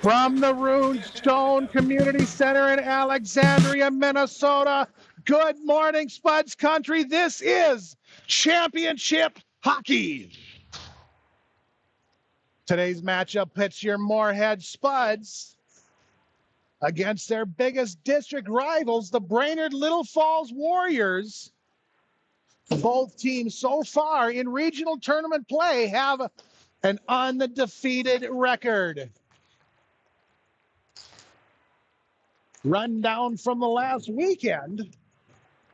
From the Runestone Community Center in Alexandria, Minnesota. Good morning, Spuds Country. This is Championship Hockey. Today's matchup pits your Moorhead Spuds against their biggest district rivals, the Brainerd Little Falls Warriors. Both teams so far in regional tournament play have an undefeated record. Rundown from the last weekend.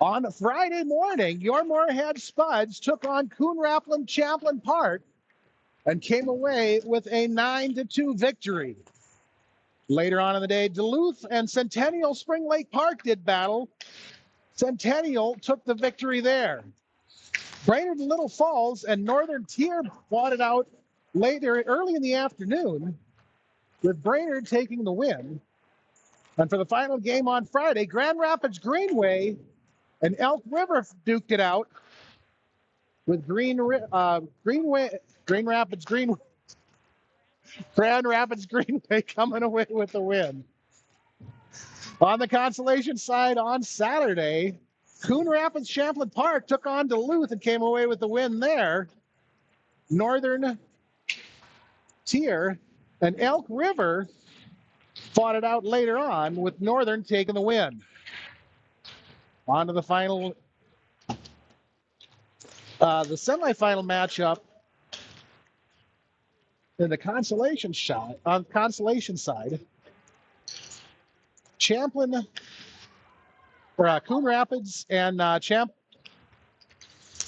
On Friday morning, your Moorhead Spuds took on Coon-Raplin Champlin Park and came away with a 9-2 victory. Later on in the day, Duluth and Centennial Spring Lake Park did battle. Centennial took the victory there. Brainerd Little Falls and Northern Tier fought it out early in the afternoon, with Brainerd taking the win. And for the final game on Friday, Grand Rapids Greenway and Elk River duked it out with Grand Rapids Greenway coming away with the win. On the consolation side on Saturday, Coon Rapids Champlin Park took on Duluth and came away with the win there. Northern Tier and Elk River fought it out later on, with Northern taking the win. On to the final, the semifinal matchup in the consolation side. Champlin, Coon Rapids and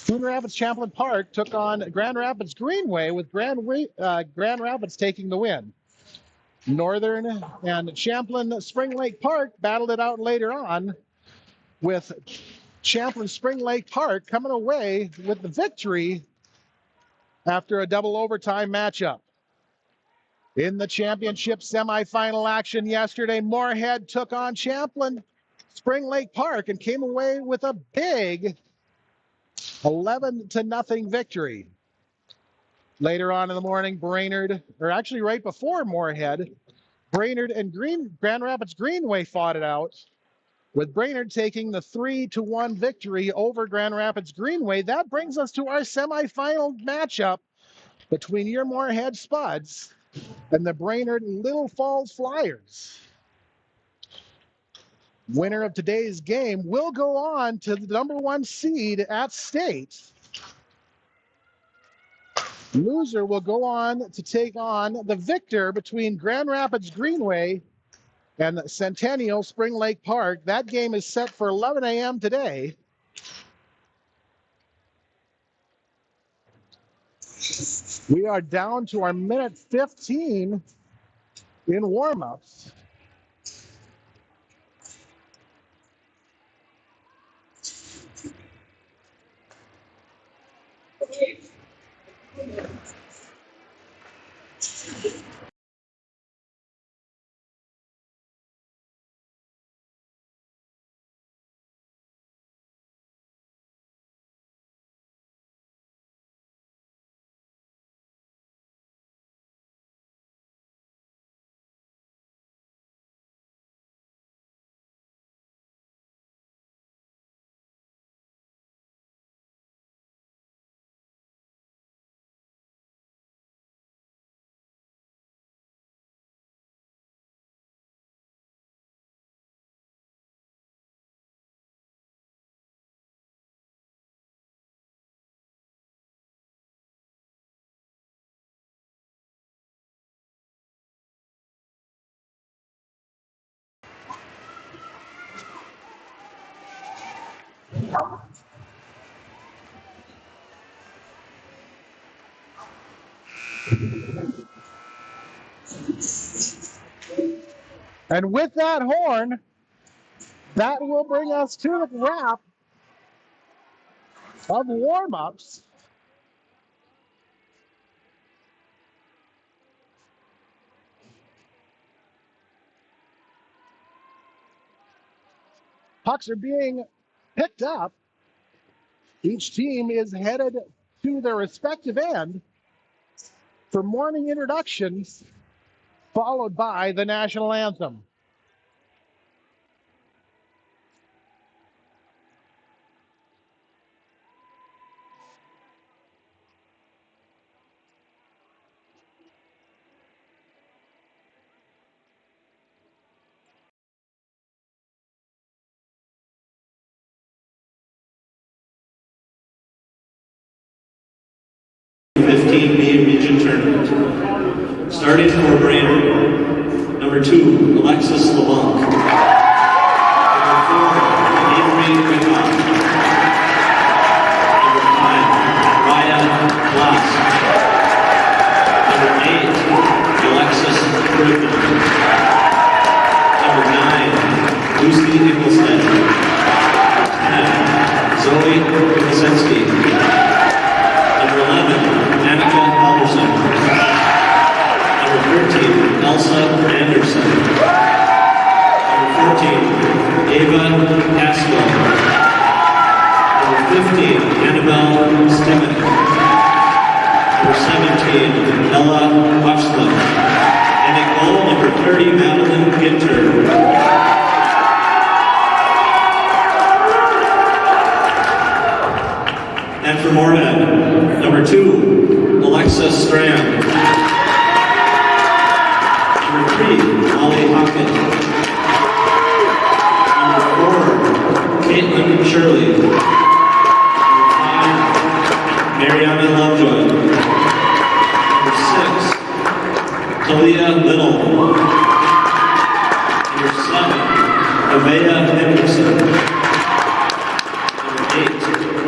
Coon Rapids Champlin Park took on Grand Rapids Greenway, with Grand Rapids taking the win. Northern and Champlin Spring Lake Park battled it out later on, with Champlin Spring Lake Park coming away with the victory after a double overtime matchup. In the championship semifinal action yesterday, Moorhead took on Champlin Spring Lake Park and came away with a big 11-0 victory. Later on in the morning, right before Moorhead, Brainerd and Grand Rapids Greenway fought it out, with Brainerd taking the 3-1 victory over Grand Rapids Greenway. That brings us to our semifinal matchup between your Moorhead Spuds and the Brainerd Little Falls Flyers. Winner of today's game will go on to the #1 seed at state. Loser will go on to take on the victor between Grand Rapids Greenway and Centennial Spring Lake Park. That game is set for 11 a.m. today. We are down to our minute 15 in warm-ups. And with that horn, that will bring us to the wrap of warm-ups. Pucks are being picked up. Each team is headed to their respective end for morning introductions followed by the national anthem. Moorhead 15B region tournament. Starting for Brainerd, number 2, Alexis LeBlanc. Number 4, Avery Rickon. Number 5, Raya Glass. Number 8, Alexis Griffin. Number 9, Lucy Ingolstadt. 10, Zoe Kosinski. Number 11, Annika Alderson. Number 13, Elsa Anderson. Number 14, Ava Caswell. Number 15, Annabelle Stemmen. Number 17, Ella Wachsler. And in goal, number 30, Madeline Ginter. And for Moorhead, number 2, Alexa Strand. Number 3, Molly Hockett. Number 4, Caitlin Shirley. Number 5, Mariana Lovejoy. Number 6, Talia Little. Number 7, Avea Henderson.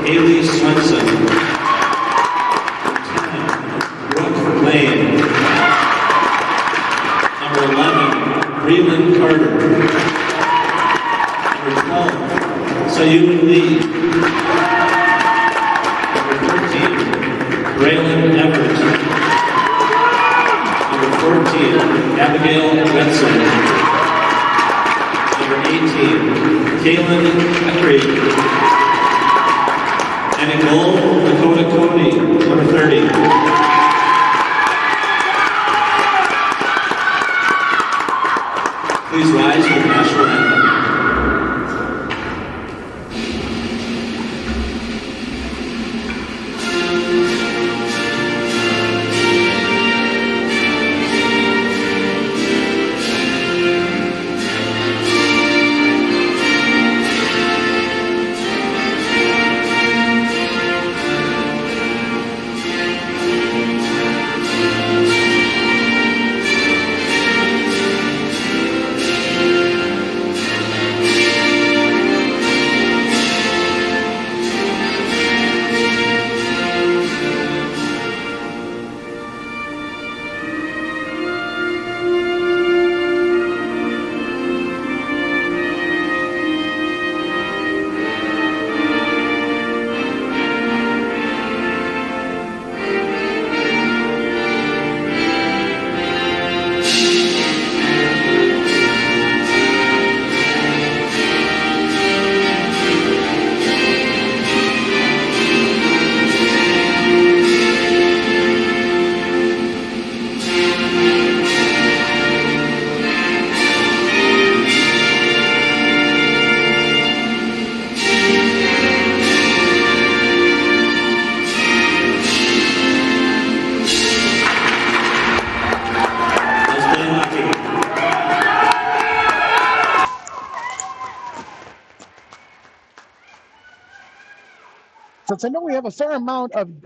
Haley Swenson. 10, Brooke Lane. Number 11, Breland Carter. Number 12, Sayun Lee. Number 13, Braylon Everett. Number 14, Abigail Wenson. Number 18, Kaylin Eckery. And in goal, Dakota Cody, number 30. Please rise for the national anthem. Since I know we have a fair amount of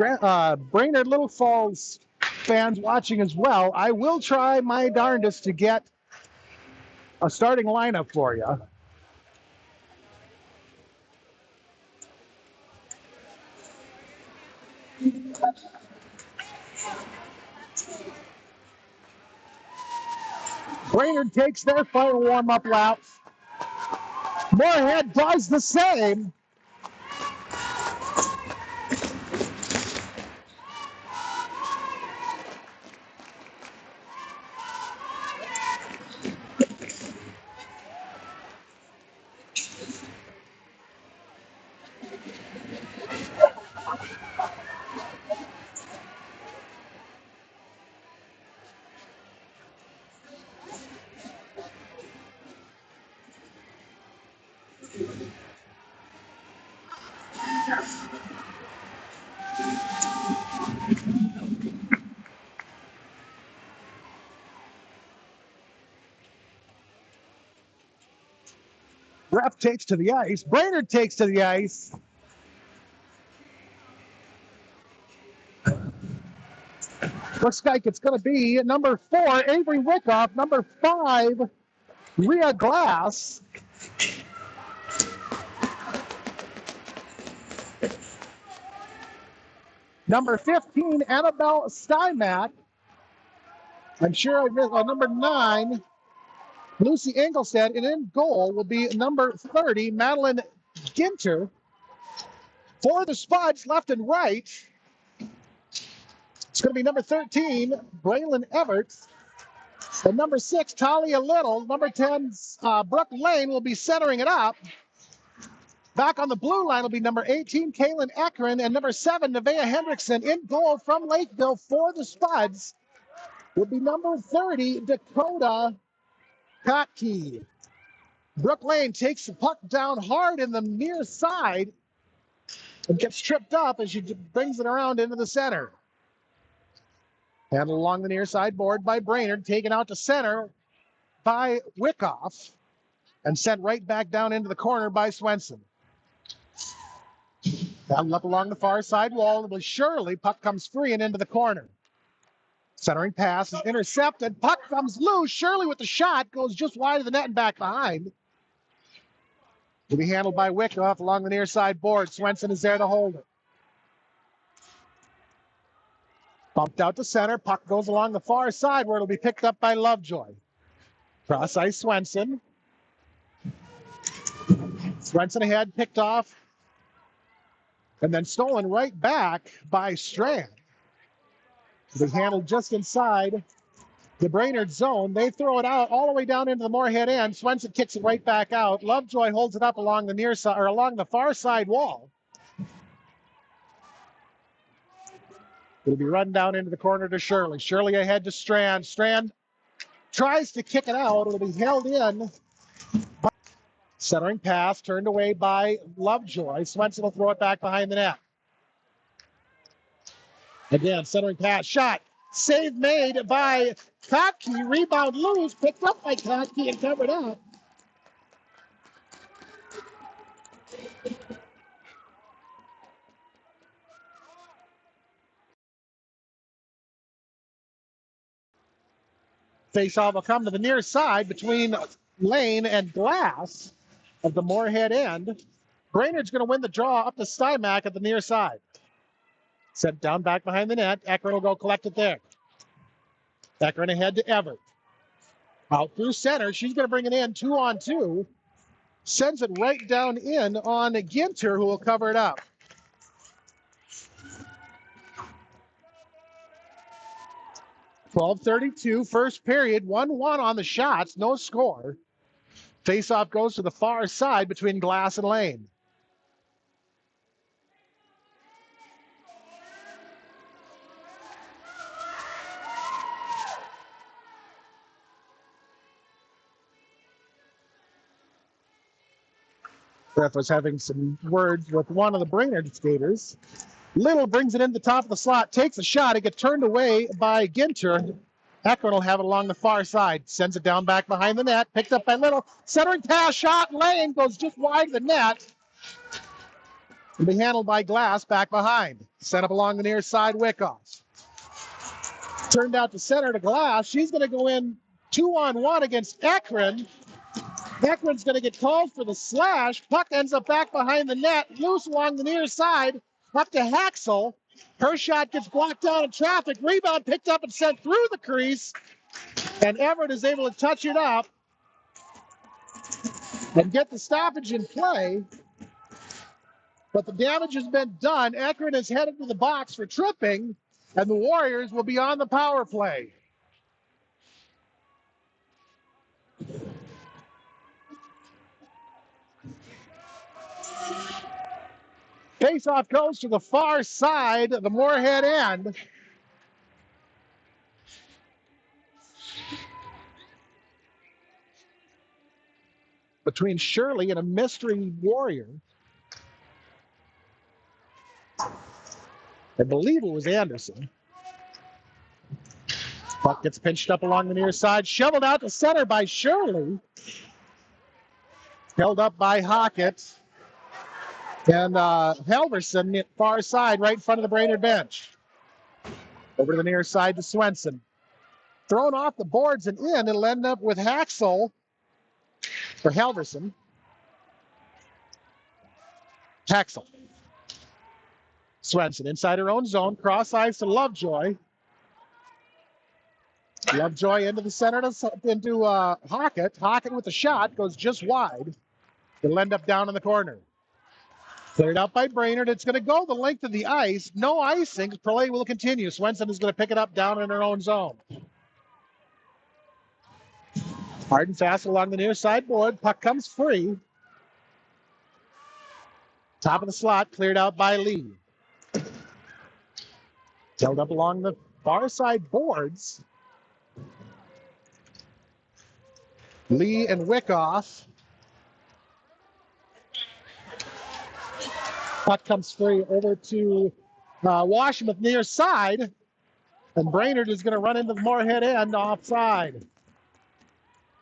Brainerd Little Falls fans watching as well, I will try my darndest to get a starting lineup for you. Brainerd takes their final warm-up laps. Moorhead does the same. Ref takes to the ice. Brainerd takes to the ice. Looks like it's going to be number 4, Avery Wyckoff. Number 5, Rhea Glass. Number 15, Annabelle Stymack. I'm sure I missed number 9, Lucy Engelstad. And in goal will be number 30, Madeline Ginter. For the Spuds, left and right, it's going to be number 13, Braylon Everts. And number 6, Talia Little. Number 10, Brooke Lane will be centering it up. Back on the blue line will be number 18, Kaylin Ekron, and number 7, Nevaeh Hendrickson. In goal from Lakeville for the Spuds will be number 30, Dakota Kotke. Brooke Lane takes the puck down hard in the near side and gets tripped up as she brings it around into the center. Handled along the near side board by Brainerd, taken out to center by Wyckoff, and sent right back down into the corner by Swenson. Handled up along the far side wall, it was Shirley. Puck comes free and into the corner. Centering pass is intercepted. Puck comes loose. Shirley with the shot goes just wide of the net and back behind. Will be handled by Wyckoff along the near side board. Swenson is there to hold it. Bumped out to center. Puck goes along the far side where it'll be picked up by Lovejoy. Cross ice Swenson. Swenson ahead, picked off, and then stolen right back by Strand. They handled just inside the Brainerd zone. They throw it out all the way down into the Moorhead end. Swenson kicks it right back out. Lovejoy holds it up along the near side or along the far side wall. It'll be run down into the corner to Shirley. Shirley ahead to Strand. Strand tries to kick it out. It'll be held in. Centering pass turned away by Lovejoy. Swenson will throw it back behind the net. Again, centering pass, shot. Save made by Kotke. Rebound loose, picked up by Kotke and covered up. Faceoff will come to the near side between Lane and Glass of the Moorhead end. Brainerd's going to win the draw up to Stymack at the near side. Sent down back behind the net. Ekron will go collect it there. Ekron ahead to Everett. Out through center. She's going to bring it in 2-on-2. Sends it right down in on Ginter, who will cover it up. .12:32, first period, 1-1 on the shots, no score. Faceoff goes to the far side between Glass and Lane. Ref was having some words with one of the Brainerd skaters. Little brings it in the top of the slot, takes a shot. It gets turned away by Ginter. Ekron will have it along the far side. Sends it down back behind the net. Picked up by Little. Centering pass, shot. Lane goes just wide of the net. Will be handled by Glass back behind. Sent up along the near side, Wyckoff. Turned out to center to Glass. She's going to go in 2-on-1 against Ekron. Ekron's going to get called for the slash. Puck ends up back behind the net, loose along the near side, up to Haxel. Her shot gets blocked out in traffic. Rebound picked up and sent through the crease. And Everett is able to touch it up and get the stoppage in play. But the damage has been done. Ekron is headed to the box for tripping, and the Warriors will be on the power play. Faceoff goes to the far side of the Moorhead end. Between Shirley and a mystery Warrior. I believe it was Anderson. Puck gets pinched up along the near side, shoveled out to center by Shirley. Held up by Hockett. And Halverson, far side, right in front of the Brainerd bench. Over to the near side to Swenson. Thrown off the boards and in. It'll end up with Haxel for Halverson. Haxel. Swenson inside her own zone. Cross ice to Lovejoy. Lovejoy into the center into Hockett. Hockett with the shot goes just wide. It'll end up down in the corner. Cleared out by Brainerd. It's going to go the length of the ice. No icing. Play will continue. Swenson is going to pick it up down in her own zone. Hard and fast along the near side board. Puck comes free. Top of the slot cleared out by Lee. Held up along the far side boards. Lee and Wickoff. Puck comes free over to Washington near side. And Brainerd is going to run into the Moorhead end offside.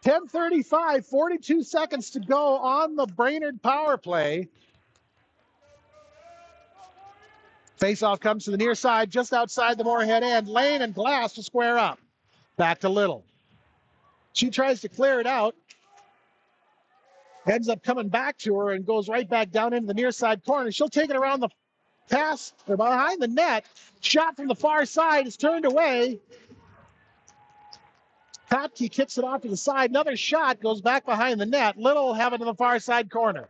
10:35, 42 seconds to go on the Brainerd power play. Faceoff comes to the near side, just outside the Moorhead end. Lane and Glass to square up. Back to Little. She tries to clear it out. Ends up coming back to her and goes right back down into the near side corner. She'll take it around the pass or behind the net. Shot from the far side is turned away. Patke kicks it off to the side. Another shot goes back behind the net. Little have it to the far side corner.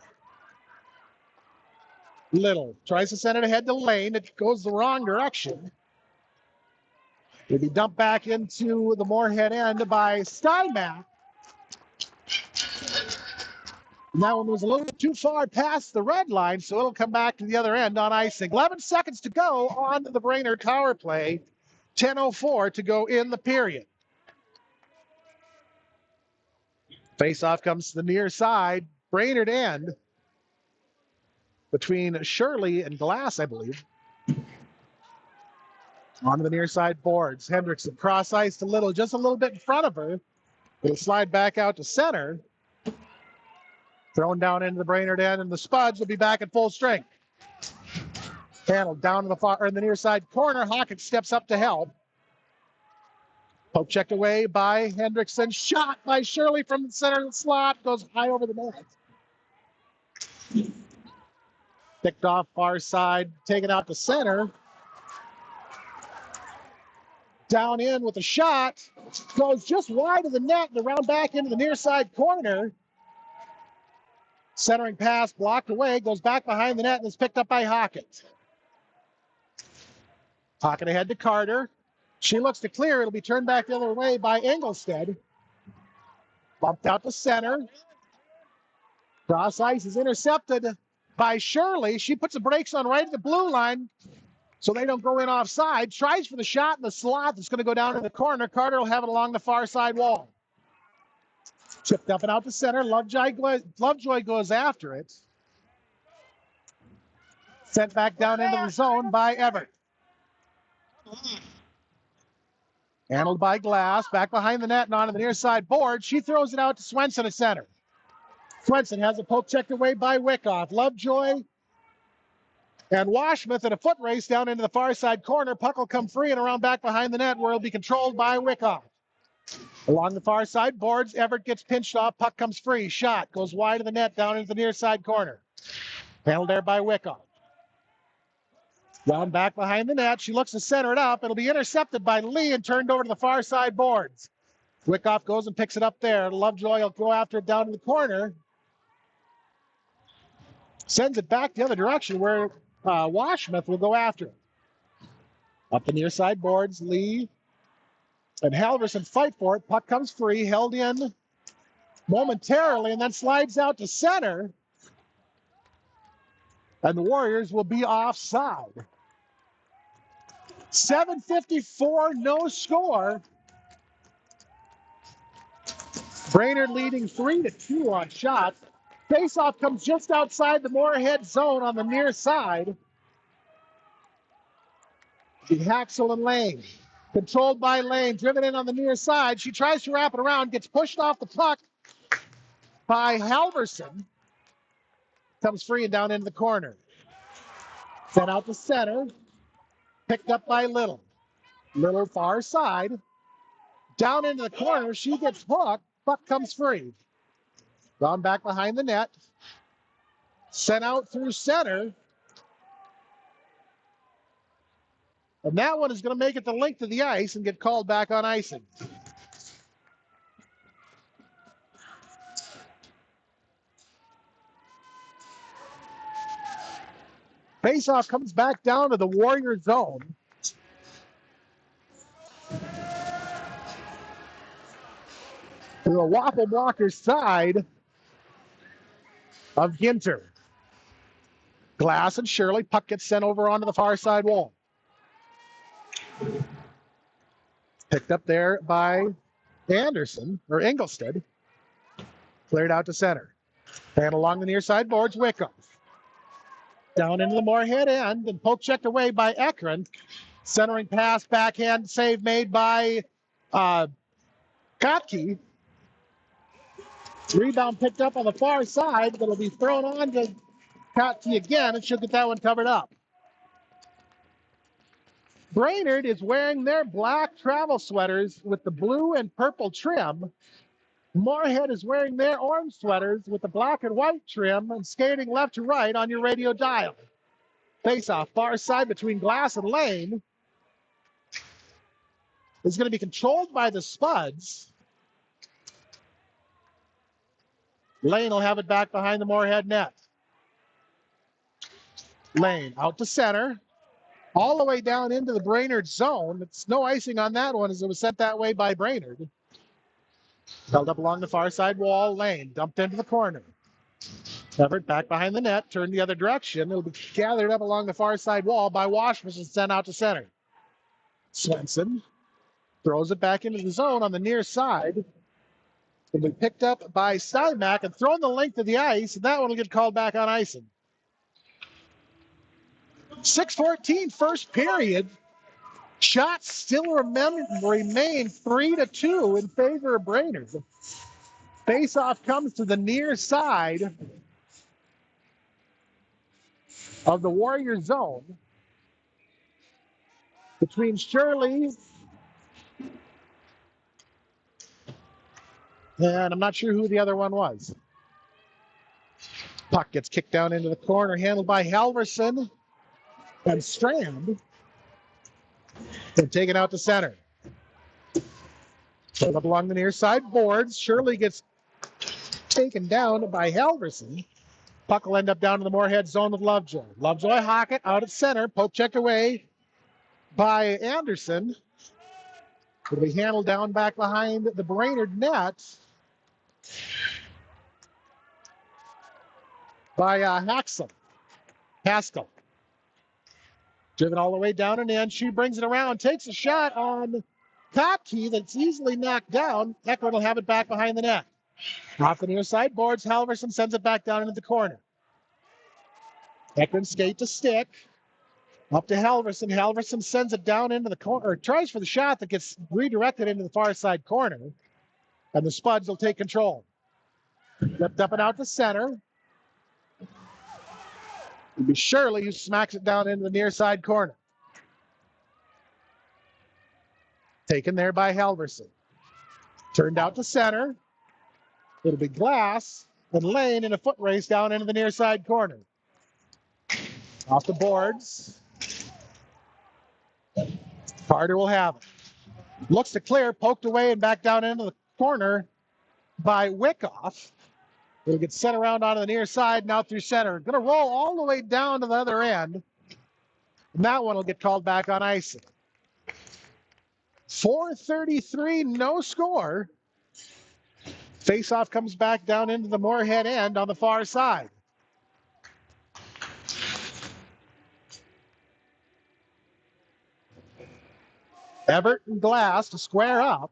Little tries to send it ahead to Lane. It goes the wrong direction. It'll be dumped back into the Moorhead end by Steinmack. And that one was a little too far past the red line, so it'll come back to the other end on icing. 11 seconds to go on the Brainerd power play. 10:04 to go in the period. Faceoff comes to the near side. Brainerd end between Shirley and Glass, I believe. On the near side boards. Hendrickson cross ice to Little, just a little bit in front of her. It'll slide back out to center. Thrown down into the Brainerd end, and the Spuds will be back at full strength. Handled down to the far or in the near side corner. Hockett steps up to help. Poke checked away by Hendrickson. Shot by Shirley from the center of the slot. Goes high over the net. Picked off far side. Taken out to center. Down in with a shot. Goes just wide of the net and around back into the near side corner. Centering pass blocked away. Goes back behind the net and is picked up by Hockett. Hockett ahead to Carter. She looks to clear. It'll be turned back the other way by Engelstead. Bumped out to center. Cross ice is intercepted by Shirley. She puts the brakes on right at the blue line so they don't go in offside. Tries for the shot in the slot that's going to go down in the corner. Carter will have it along the far side wall. Chipped up and out to center. Lovejoy goes after it. Sent back down into the zone by Everett. Handled by Glass, back behind the net and onto the near side board. She throws it out to Swenson at center. Swenson has a poke checked away by Wickoff. Lovejoy and Washmuth in a foot race down into the far side corner. Puck will come free and around back behind the net where it'll be controlled by Wickoff. Along the far side boards, Everett gets pinched off. Puck comes free. Shot goes wide of the net down into the near side corner. Handled there by Wickoff. Down back behind the net. She looks to center it up. It'll be intercepted by Lee and turned over to the far side boards. Wickoff goes and picks it up there. Lovejoy will go after it down to the corner. Sends it back the other direction where Washmuth will go after it. Up the near side boards, Lee and Halverson fight for it. Puck comes free, held in momentarily, and then slides out to center. And the Warriors will be offside. 7:54, no score. Brainerd leading 3-2 on shots. Faceoff comes just outside the Moorhead zone on the near side. Haxel and Lane. Controlled by Lane, driven in on the near side. She tries to wrap it around, gets pushed off the puck by Halverson. Comes free and down into the corner. Sent out to center. Picked up by Little. Little far side. Down into the corner. She gets hooked. Puck comes free. Gone back behind the net. Sent out through center. And that one is going to make it the length of the ice and get called back on icing. Faceoff comes back down to the Warrior zone. To the Waffle Blocker side of Ginter. Glass and Shirley. Puck gets sent over onto the far side wall. Picked up there by Anderson, or Engelstad. Cleared out to center. And along the near side boards, Wyckoff. Down into the Moorhead end and poke checked away by Ekron. Centering pass, backhand save made by Kotke. Rebound picked up on the far side, but it'll be thrown on to Kotke again and should get that one covered up. Brainerd is wearing their black travel sweaters with the blue and purple trim. Moorhead is wearing their orange sweaters with the black and white trim and skating left to right on your radio dial. Face-off far side between Glass and Lane is going to be controlled by the Spuds. Lane will have it back behind the Moorhead net. Lane out to center, all the way down into the Brainerd zone. It's no icing on that one as it was sent that way by Brainerd. Held up along the far side wall. Lane dumped into the corner. Everett back behind the net, turned the other direction. It'll be gathered up along the far side wall by Washmus and sent out to center. Swenson throws it back into the zone on the near side. It'll be picked up by Steinbach and thrown the length of the ice, and that one will get called back on icing. 6:14 first period. Shots still remain 3-2 in favor of Brainerd. Faceoff comes to the near side of the Warrior zone between Shirley and I'm not sure who the other one was. Puck gets kicked down into the corner, handled by Halverson and Strand. And taken out to center. Up along the near side boards. Shirley gets taken down by Halverson. Puck will end up down in the Moorhead zone with Lovejoy. Lovejoy Hockett out at center. Poke checked away by Anderson. It'll be handled down back behind the Brainerd net by Haskell. Driven all the way down and in. She brings it around, takes a shot on Kotke that's easily knocked down. Ekron will have it back behind the net. Off the near side boards, Halverson sends it back down into the corner. Ekron skate to stick. Up to Halverson. Halverson sends it down into the corner, or tries for the shot that gets redirected into the far side corner. And the Spuds will take control. Flipped up and out to center. It'll be Shirley who smacks it down into the near side corner. Taken there by Halverson. Turned out to center. It'll be Glass and Lane in a foot race down into the near side corner. Off the boards. Carter will have it. Looks to clear, poked away and back down into the corner by Wyckoff. It'll get sent around onto the near side, now through center. Going to roll all the way down to the other end. And that one will get called back on icing. 4:33, no score. Faceoff comes back down into the Moorhead end on the far side. Everett and Glass to square up.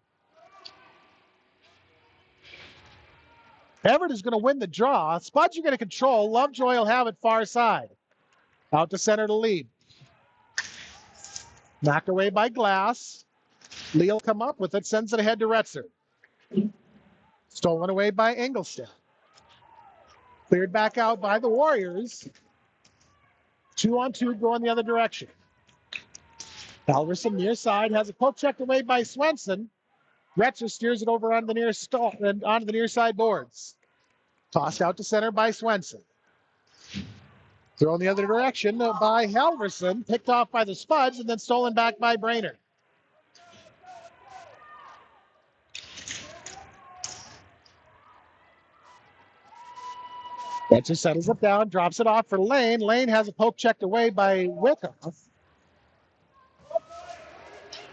Everett is going to win the draw. Spuds are going to control. Lovejoy will have it far side. Out to center to lead. Knocked away by Glass. Lee will come up with it, sends it ahead to Retzer. Stolen away by Engelstad. Cleared back out by the Warriors. 2-on-2 going the other direction. Halverson near side has a poke checked away by Swenson. Retzer steers it over onto the near side boards. Tossed out to center by Swenson. Thrown the other direction by Halverson. Picked off by the Spuds and then stolen back by Brainerd. Retzer settles it down, drops it off for Lane. Lane has a poke checked away by Wyckoff.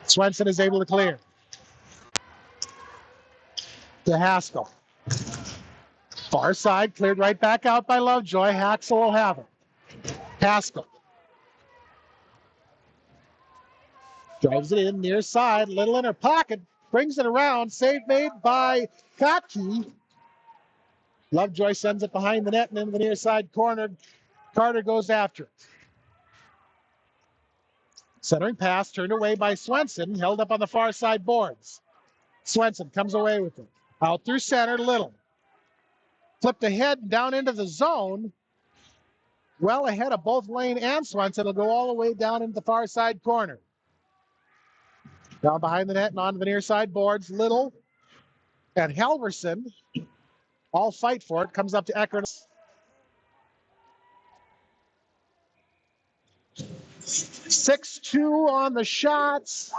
Swenson is able to clear. To Haskell. Far side, cleared right back out by Lovejoy. Haxel will have it. Haskell. Drives it in, near side, little in her pocket. Brings it around. Save made by Kotke. Lovejoy sends it behind the net and into the near side corner. Carter goes after it. Centering pass turned away by Swenson, held up on the far side boards. Swenson comes away with it. Out through center, Little. Flipped ahead down into the zone. Well ahead of both Lane and Swenson. It'll go all the way down into the far side corner. Down behind the net and onto the near side boards. Little and Halverson all fight for it. Comes up to Eckert. 6-2 on the shots.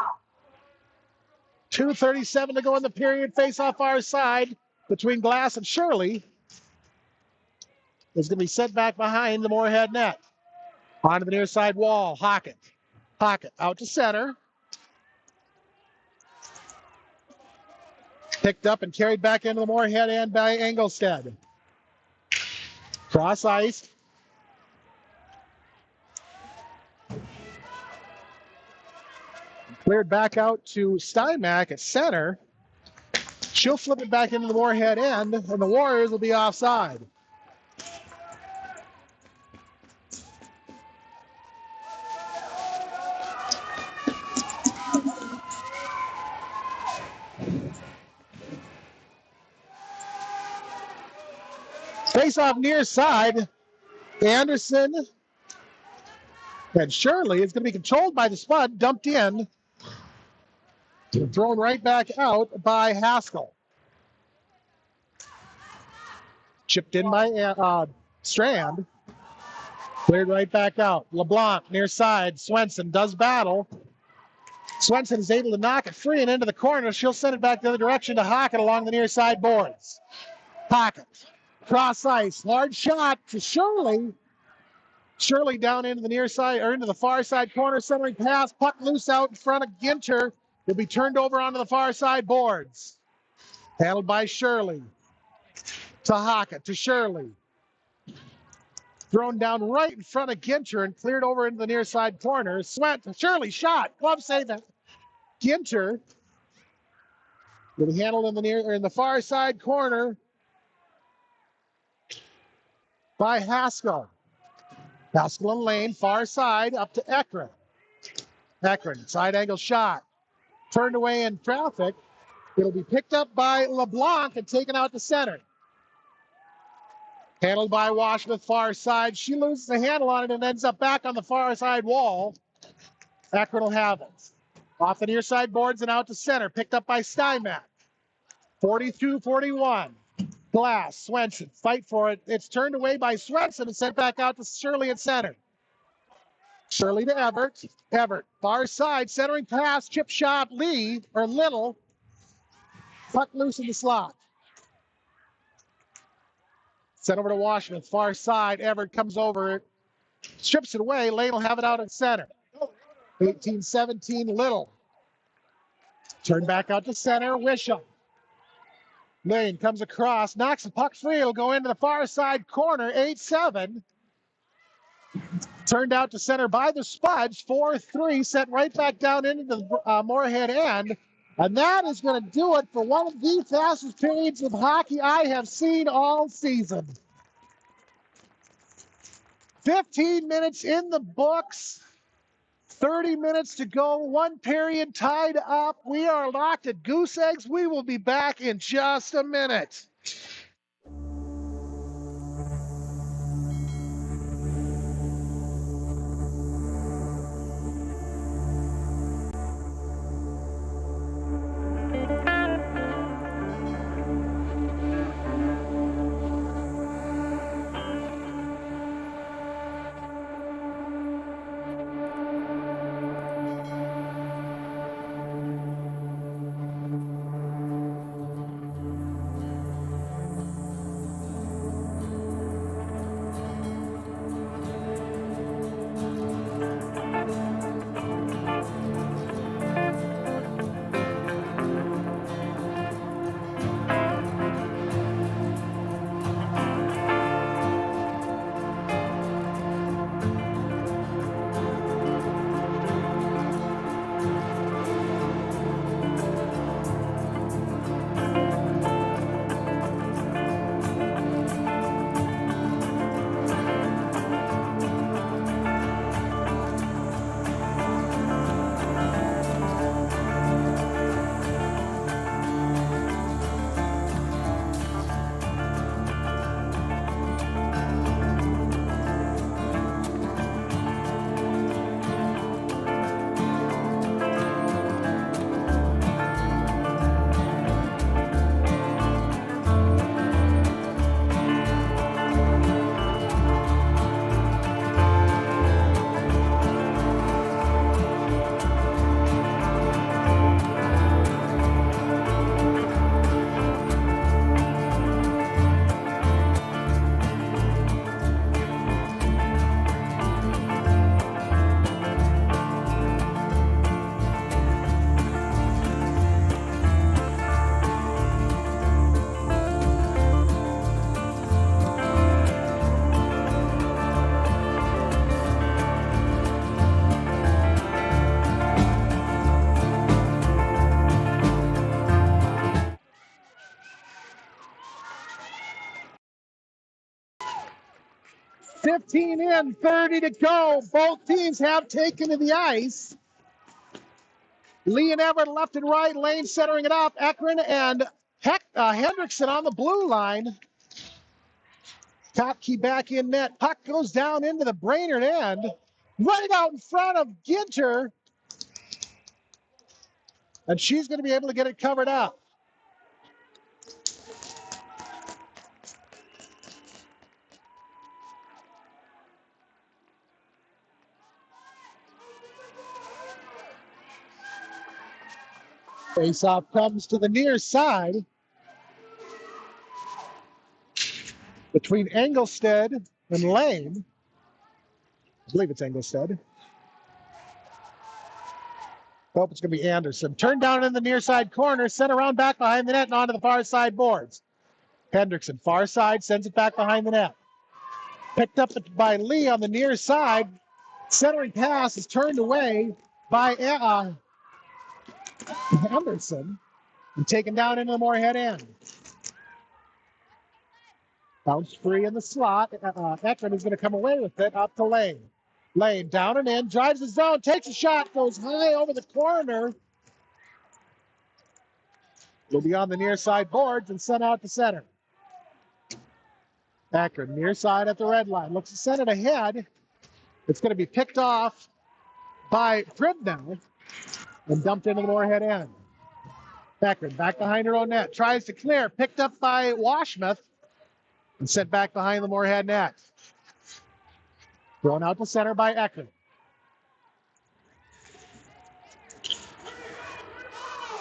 2:37 to go in the period. Face off our side between Glass and Shirley. Is going to be sent back behind the Moorhead net. Onto the near side wall. Hockett. Hockett out to center. Picked up and carried back into the Moorhead end by Engelstad. Cross ice. Cleared back out to Steinmack at center. She'll flip it back into the Moorhead end, and the Warriors will be offside. Face off near side. Anderson and Shirley is going to be controlled by the Spud, dumped in. Thrown right back out by Haskell. Chipped in by Strand. Cleared right back out. LeBlanc near side. Swenson does battle. Swenson is able to knock it free and into the corner. She'll send it back the other direction to Hockett along the near side boards. Hockett. Cross ice. Hard shot to Shirley. Shirley down into the near side or into the far side corner. Centering pass. Puck loose out in front of Ginter. Will be turned over onto the far side boards. Handled by Shirley. To Hockett. To Shirley. Thrown down right in front of Ginter and cleared over into the near side corner. Shirley shot. Glove save it. Ginter will be handled in the far side corner by Haskell. Haskell and Lane, far side, up to Ekron. Ekron, side angle shot. Turned away in traffic. It'll be picked up by LeBlanc and taken out to center. Handled by Washington, far side. She loses the handle on it and ends up back on the far side wall. Ekron will have it. Off the near side boards and out to center. Picked up by Steinmack. 42-41. Glass, Swenson, fight for it. It's turned away by Swenson and sent back out to Shirley at center. Shirley to Everett. Everett, far side, centering pass, chip shot, Little. Puck loose in the slot. Sent over to Washington, far side. Everett comes over, strips it away. Lane will have it out at center. 18-17, Little. Turned back out to center, Wisham. Lane comes across, knocks the puck free. It'll go into the far side corner, 8-7. Turned out to center by the Spuds, 4-3, sent right back down into the Moorhead end. And that is going to do it for one of the fastest periods of hockey I have seen all season. 15 minutes in the books. 30 minutes to go, one period tied up. We are locked at goose eggs. We will be back in just a minute. "15 in, 30 to go." Both teams have taken to the ice. Lee and Everett left and right, Lane centering it up. Ekron and Hendrickson on the blue line. Topkey back in net. Puck goes down into the Brainerd end. Right out in front of Ginter. And she's going to be able to get it covered up. Faceoff comes to the near side between Engelstead and Lane. I believe it's Engelstead. Hope it's going to be Anderson. Turned down in the near side corner, sent around back behind the net and onto the far side boards. Hendrickson, far side, sends it back behind the net. Picked up by Lee on the near side. Centering pass is turned away by Anderson and taken down into the Moorhead end. Bounce free in the slot. Ekron is going to come away with it up to Lane. Lane down and in, drives the zone, takes a shot, goes high over the corner. Will be on the near side boards and sent out to center. Ekron near side at the red line. Looks to send it ahead. It's going to be picked off by Pribnow and dumped into the Moorhead end. Ekron back behind her own net. Tries to clear. Picked up by Washmuth and sent back behind the Moorhead net. Thrown out to center by Ekron.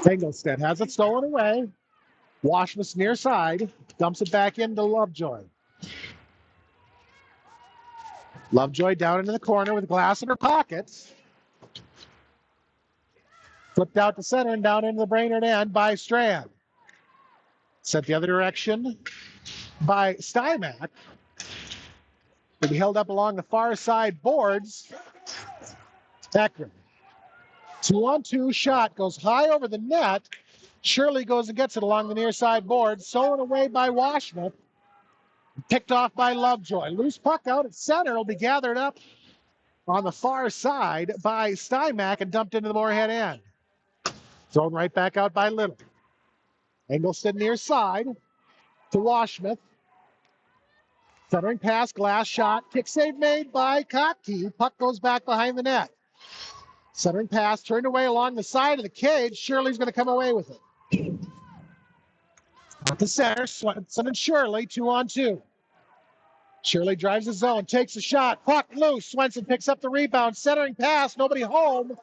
Engelstead has it stolen away. Washmuth's near side. Dumps it back into Lovejoy. Lovejoy down into the corner with glass in her pockets. Flipped out to center and down into the Brainerd end by Strand. Sent the other direction by Stymack. Will be held up along the far side boards. Ekron. 2-on-2 shot goes high over the net. Shirley goes and gets it along the near side board. Stolen away by Washmuth. Picked off by Lovejoy. Loose puck out at center will be gathered up on the far side by Stymack and dumped into the Moorhead end. Thrown right back out by Little. Engelson near side to Washmuth. Centering pass, glass shot, kick save made by Kottke. Puck goes back behind the net. Centering pass, turned away along the side of the cage. Shirley's going to come away with it. At the center, Swenson and Shirley, 2-on-2. Shirley drives the zone, takes a shot, puck loose. Swenson picks up the rebound, centering pass, nobody home.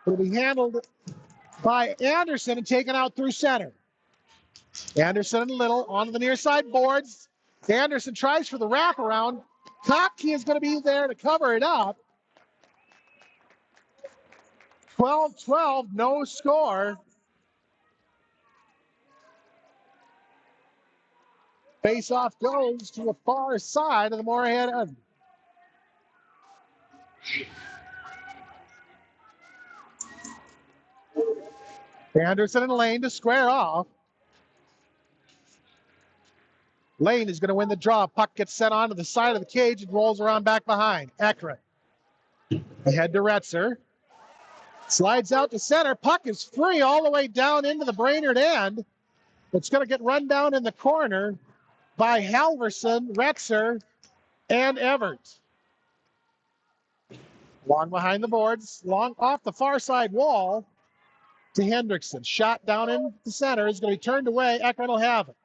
It'll be handled by Anderson and taken out through center. Anderson and Little onto the near side boards. Anderson tries for the wraparound. Kottke is going to be there to cover it up. 12-12, no score. Face-off goes to the far side of the Moorhead end. Anderson and Lane to square off. Lane is going to win the draw. Puck gets sent onto the side of the cage and rolls around back behind. Eckert ahead to Retzer. Slides out to center. Puck is free all the way down into the Brainerd end. It's going to get run down in the corner by Halverson, Retzer, and Everett. Long behind the boards, long off the far side wall to Hendrickson. Shot down in the center is going to be turned away. Eckert will have it.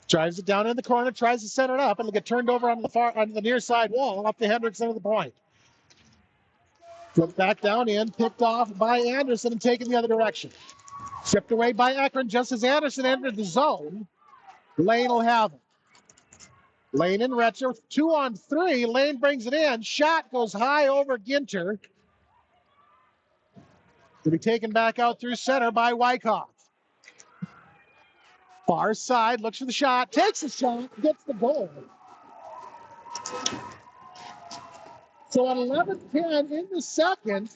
Drives it down in the corner, tries to center it up, and it'll get turned over on the near side wall up to Hendrickson at the point. Flipped back down in, picked off by Anderson and taken the other direction. Shipped away by Eckert just as Anderson entered the zone. Lane will have it. Lane and Retzer, 2-on-3. Lane brings it in. Shot goes high over Ginter. To be taken back out through center by Wyckoff. Far side, looks for the shot, takes the shot, gets the goal. So at 11:10 in the second,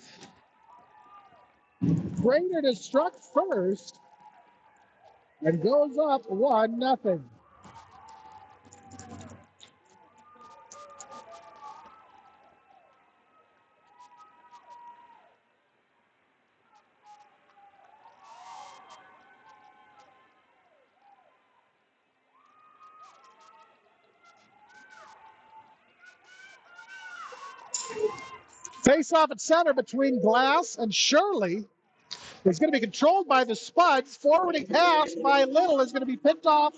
Brainerd is struck first and goes up 1-0. Face off at center between Glass and Shirley is going to be controlled by the Spuds. Forwarding pass by Little is going to be picked off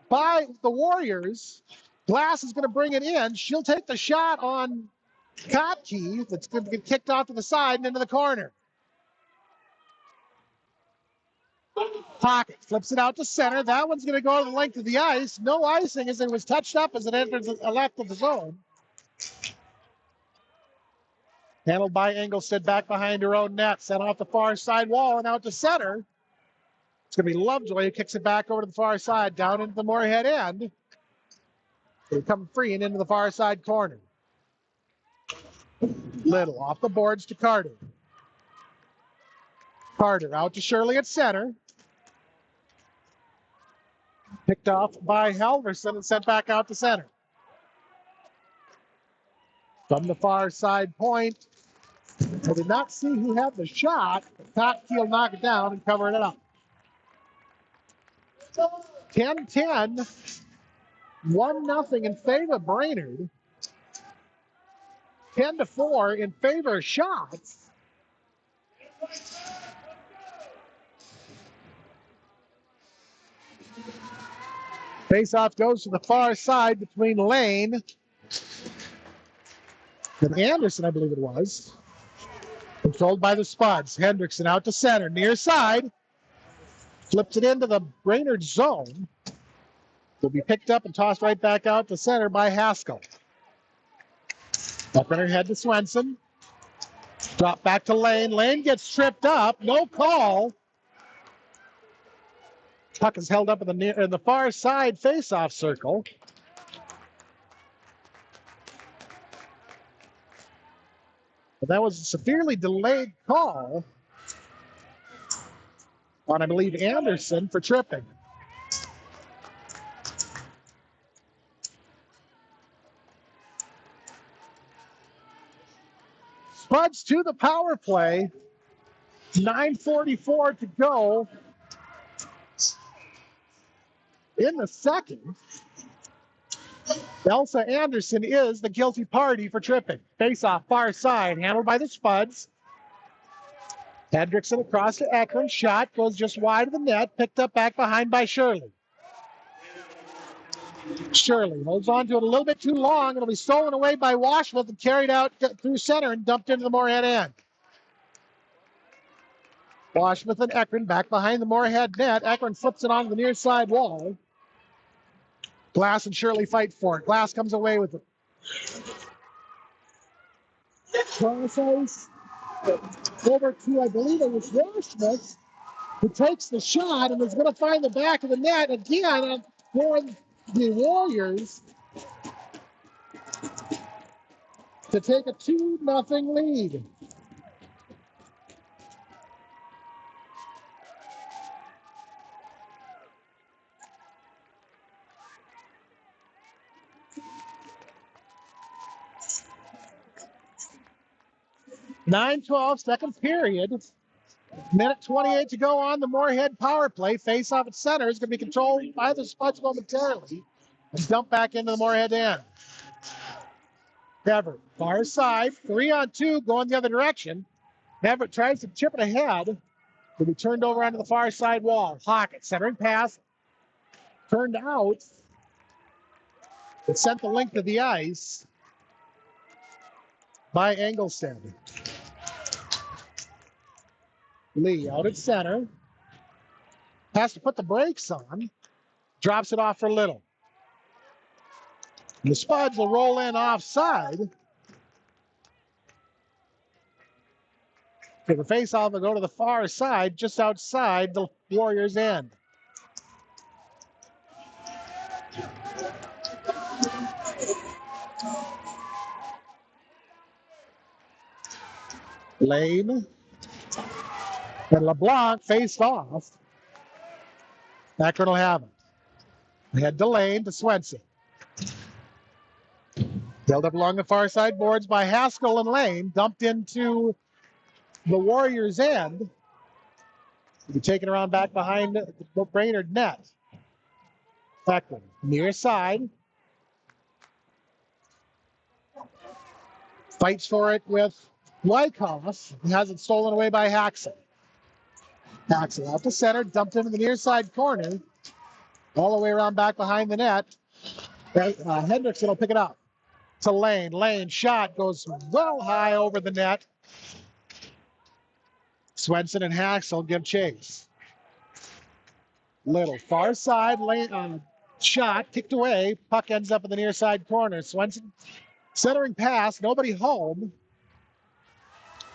by the Warriors. Glass is going to bring it in. She'll take the shot on Kottke. That's going to get kicked off to the side and into the corner. Pocket flips it out to center. That one's going to go to the length of the ice. No icing as it was touched up as it enters the left of the zone. Handled by Engelstad back behind her own net. Sent off the far side wall and out to center. It's going to be Lovejoy who kicks it back over to the far side, down into the Moorhead end. They come free and into the far side corner. Little off the boards to Carter. Carter out to Shirley at center. Picked off by Halverson and sent back out to center. From the far side point, I did not see who had the shot. Kottke will knock it down and cover it up. 10-10, 1-0 in favor of Brainerd. 10-4 in favor of Shots. Faceoff goes to the far side between Lane and Anderson, I believe it was. Controlled by the Spuds. Hendrickson out to center, near side. Flips it into the Brainerd zone. Will be picked up and tossed right back out to center by Haskell. Up in her head to Swenson. Drop back to Lane. Lane gets tripped up. No call. Puck is held up in the far side face-off circle. But that was a severely delayed call on, I believe, Anderson for tripping. Spuds to the power play. 9:44 to go in the second. Elsa Anderson is the guilty party for tripping. Face-off far side, handled by the Spuds. Hendrickson across to Eckern. Shot goes just wide of the net. Picked up back behind by Shirley. Shirley holds on to it a little bit too long. It'll be stolen away by Washworth and carried out through center and dumped into the Moorhead end. Washworth and Eckern back behind the Moorhead net. Eckern flips it onto the near side wall. Glass and Shirley fight for it. Glass comes away with it. Crosses over to, I believe it was Washworth, who takes the shot and is going to find the back of the net again for the Warriors to take a 2-0 lead. (9:12) second period. Minute 28 to go on the Moorhead power play. Face off at center is going to be controlled by the Spuds momentarily and dumped back into the Moorhead end. Everett, far side, 3-on-2, going the other direction. Everett tries to chip it ahead. Will be turned over onto the far side wall. Hockett, centering pass, turned out. It sent the length of the ice by Engelstad. Lee out at center. Has to put the brakes on. Drops it off for Little. The Spuds will roll in offside. The faceoff will go to the far side, just outside the Warriors' end. Lane and LeBlanc faced off. Akron will have it. Head to Lane to Swenson. Held up along the far side boards by Haskell and Lane. Dumped into the Warriors' end. Will be taken around back behind the Brainerd net. Akron, near side. Fights for it with Wyckoff. Has it stolen away by Haxel. Haxel out to center, dumped into the near side corner. All the way around back behind the net. Hendrickson will pick it up to Lane. Lane shot goes well high over the net. Swenson and Haxel give chase. Little far side lane shot kicked away. Puck ends up in the near side corner. Swenson centering pass. Nobody home.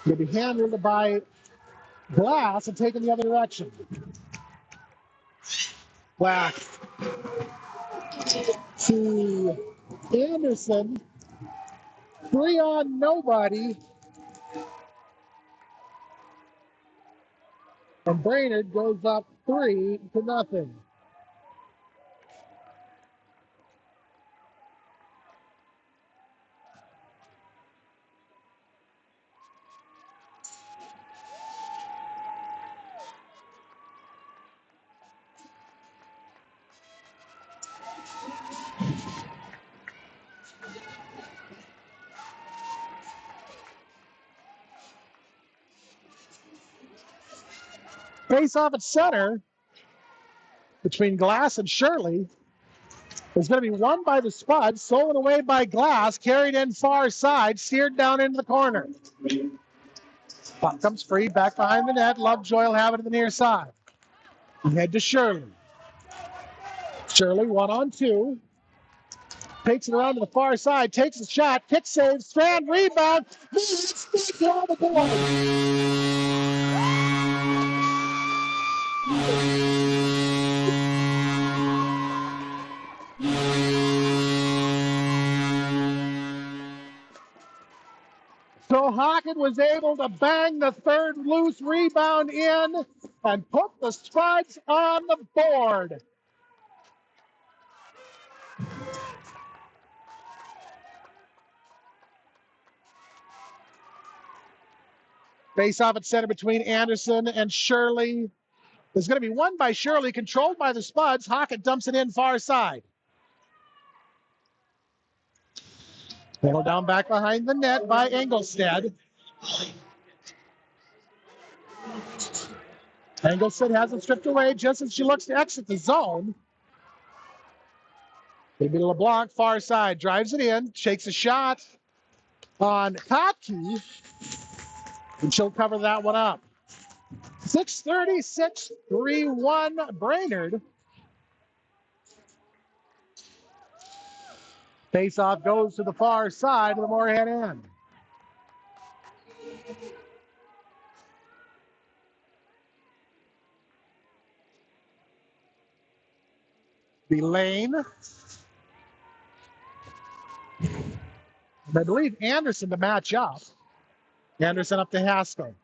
Will be handled by Glass and taken the other direction. Glass to Anderson. 3 on nobody. And Brainerd goes up 3-0. Face off at center between Glass and Shirley is going to be won by the Spuds, stolen away by Glass, carried in far side, steered down into the corner. Puck comes free, back behind the net. Lovejoy will have it to the near side. Head to Shirley. Shirley 1-on-2. Takes it around to the far side, takes a shot, kick save, strand, rebound. On the board. So Hockett was able to bang the third loose rebound in and put the Spuds on the board. Face off at center between Anderson and Shirley. There's going to be one by Shirley, controlled by the Spuds. Hockett dumps it in far side. Handle down back behind the net by Engelstad. Engelstad has it stripped away just as she looks to exit the zone. Maybe LeBlanc, far side, drives it in, shakes a shot on Kotke, and she'll cover that one up. 6:36, 3-1 Brainerd. Face-off goes to the far side of the Moorhead end. The lane. I believe Anderson to match up. Anderson up to Haskell.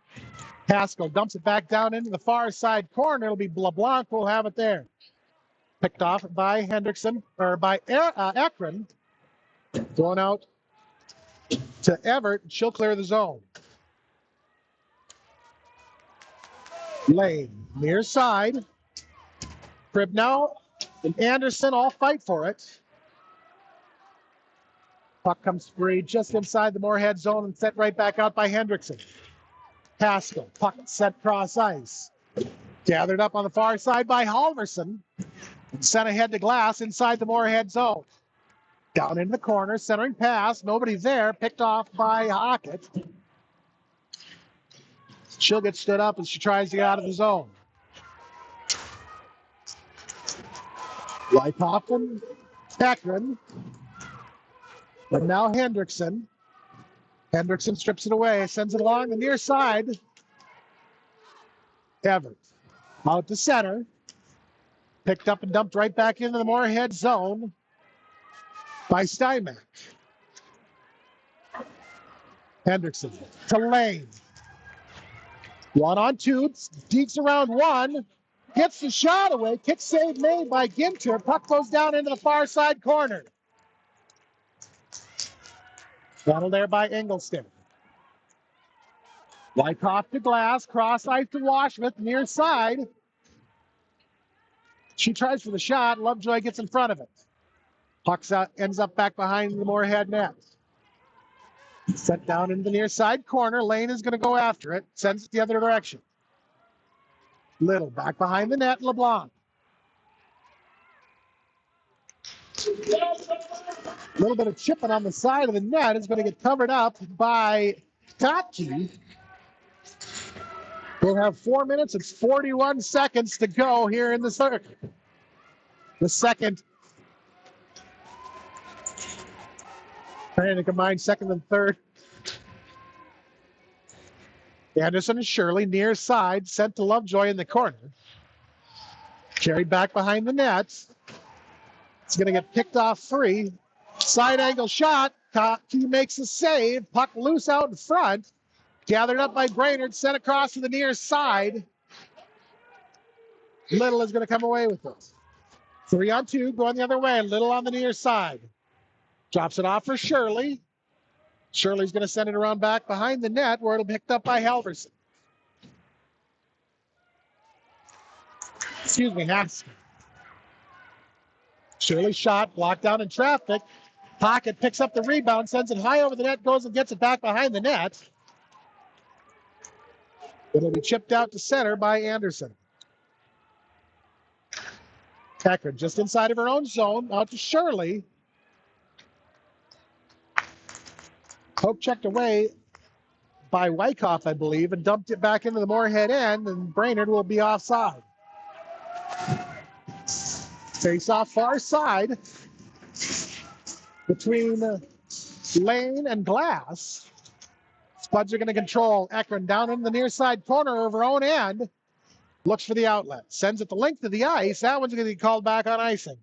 Haskell dumps it back down into the far side corner. It'll be LeBlanc will have it there. Picked off by Hendrickson, or by Ekron. Going out to Everett. She'll clear the zone. Lane, near side. Cribnell and Anderson all fight for it. Puck comes free just inside the Moorhead zone and set right back out by Hendrickson. Haskell, puck set cross ice. Gathered up on the far side by Halverson. Sent ahead to Glass inside the Moorhead zone. Down in the corner, centering pass. Nobody there. Picked off by Hockett. She'll get stood up as she tries to get out of the zone. Wyckoff and Ekron. But now Hendrickson. Hendrickson strips it away, sends it along the near side. Everett out to center. Picked up and dumped right back into the Moorhead zone by Steinmack. Hendrickson to Lane. 1-on-2. Deeks around one. Gets the shot away. Kick save made by Ginter. Puck goes down into the far side corner. Battle there by Engelstad. Wyckoff to Glass. Cross ice to Washmith. Near side. She tries for the shot. Lovejoy gets in front of it. Puck ends up back behind the Moorhead net. Set down in the near side corner. Lane is going to go after it. Sends it the other direction. Little back behind the net. LeBlanc. A little bit of chipping on the side of the net. Is going to get covered up by Kotke. We'll have 4 minutes and 41 seconds to go here in the circuit. The second. Trying to combine second and third. Anderson and Shirley near side, sent to Lovejoy in the corner. Carried back behind the nets. It's going to get picked off free. Side angle shot. He makes a save. Puck loose out in front. Gathered up by Brainerd, sent across to the near side. Little is going to come away with this. 3-on-2, going the other way. Little on the near side. Drops it off for Shirley. Shirley's going to send it around back behind the net where it'll be picked up by Halverson. Haskell. Shirley shot, blocked down in traffic. Hockett picks up the rebound, sends it high over the net, goes and gets it back behind the net. It'll be chipped out to center by Anderson. Ekron just inside of her own zone, out to Shirley. Poke checked away by Wyckoff, I believe, and dumped it back into the Moorhead end, and Brainerd will be offside. Face off far side between Lane and Glass. Spuds are going to control Ekron down in the near side corner of her own end. Looks for the outlet. Sends it the length of the ice. That one's going to be called back on icing.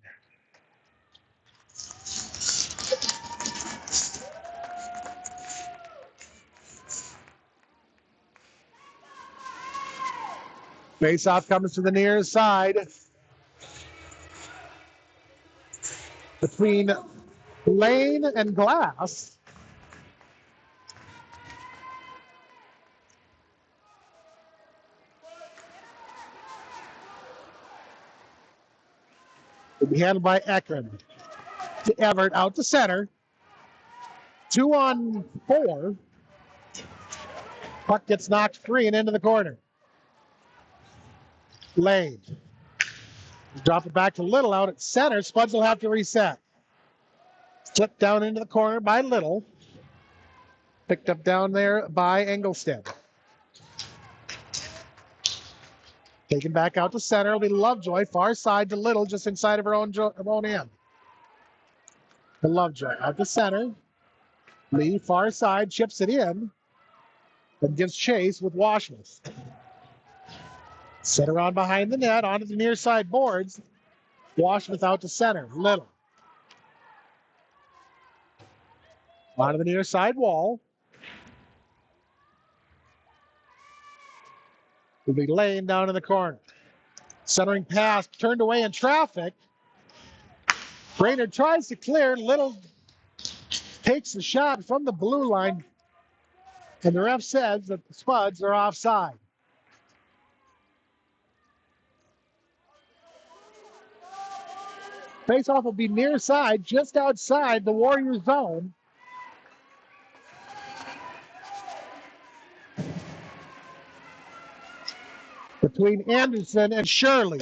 Face-off comes to the near side between Lane and Glass. Will be handled by Ekron. To Everett, out to center. 2-on-4. Puck gets knocked free and into the corner. Lane. Drop it back to Little out at center. Spuds will have to reset. Flipped down into the corner by Little. Picked up down there by Engelstead. Taken back out to center. It'll be Lovejoy. Far side to Little, just inside of her own end. To Lovejoy. Out to center. Lee, far side, chips it in. And gives chase with Washmuth. Set around behind the net, onto the near side boards. Washmuth out to center. Little. Onto the near side wall. Will be laying down in the corner. Centering pass, turned away in traffic. Brainerd tries to clear. Little takes the shot from the blue line. And the ref says that the Spuds are offside. Faceoff will be near side, just outside the Warrior zone. Between Anderson and Shirley.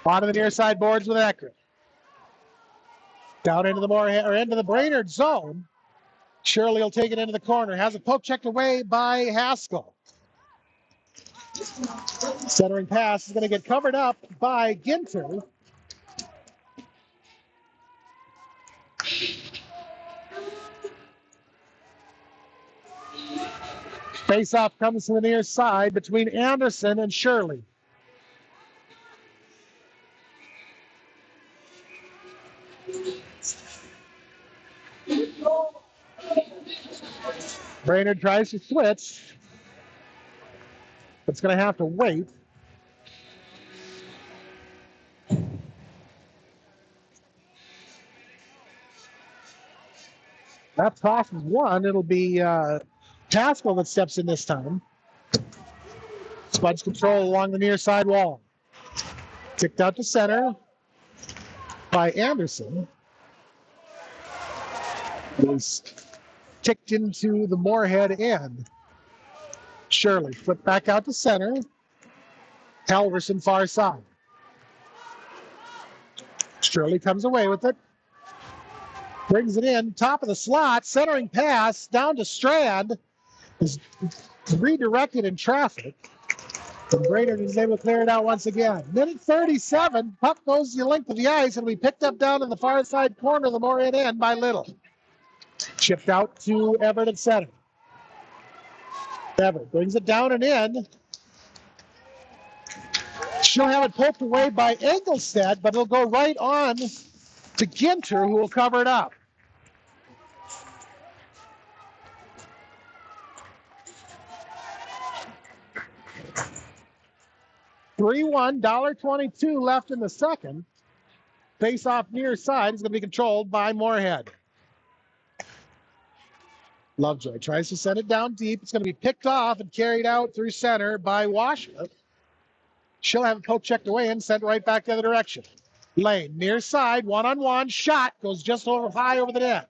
Onto the near side boards with Eckert. Down into the Moorhead or into the Brainerd zone. Shirley will take it into the corner. Has a poke checked away by Haskell. Centering pass is going to get covered up by Ginter. Face-off comes to the near side between Anderson and Shirley. Brainerd tries to switch. It's going to have to wait. That toss is one. It'll be Haskell that steps in this time. Spuds control along the near side wall. Kicked out to center by Anderson. It was kicked into the Moorhead end. Shirley flipped back out to center. Halverson far side. Shirley comes away with it. Brings it in, top of the slot, centering pass down to Strand. Is redirected in traffic. And Brainerd is able to clear it out once again. Minute 37, puck goes the length of the ice and we picked up down in the far side corner of the Moorhead end by Little. Chipped out to Everett at center. Everett brings it down and in. She'll have it poked away by Engelstead, but it'll go right on to Ginter, who will cover it up. $3-1, $1.22 left in the second. Face-off near side is going to be controlled by Moorhead. Lovejoy tries to send it down deep. It's going to be picked off and carried out through center by Washmuth. She'll have it poke checked away and sent right back the other direction. Lane, near side, one-on-one, shot, goes just over high over the net.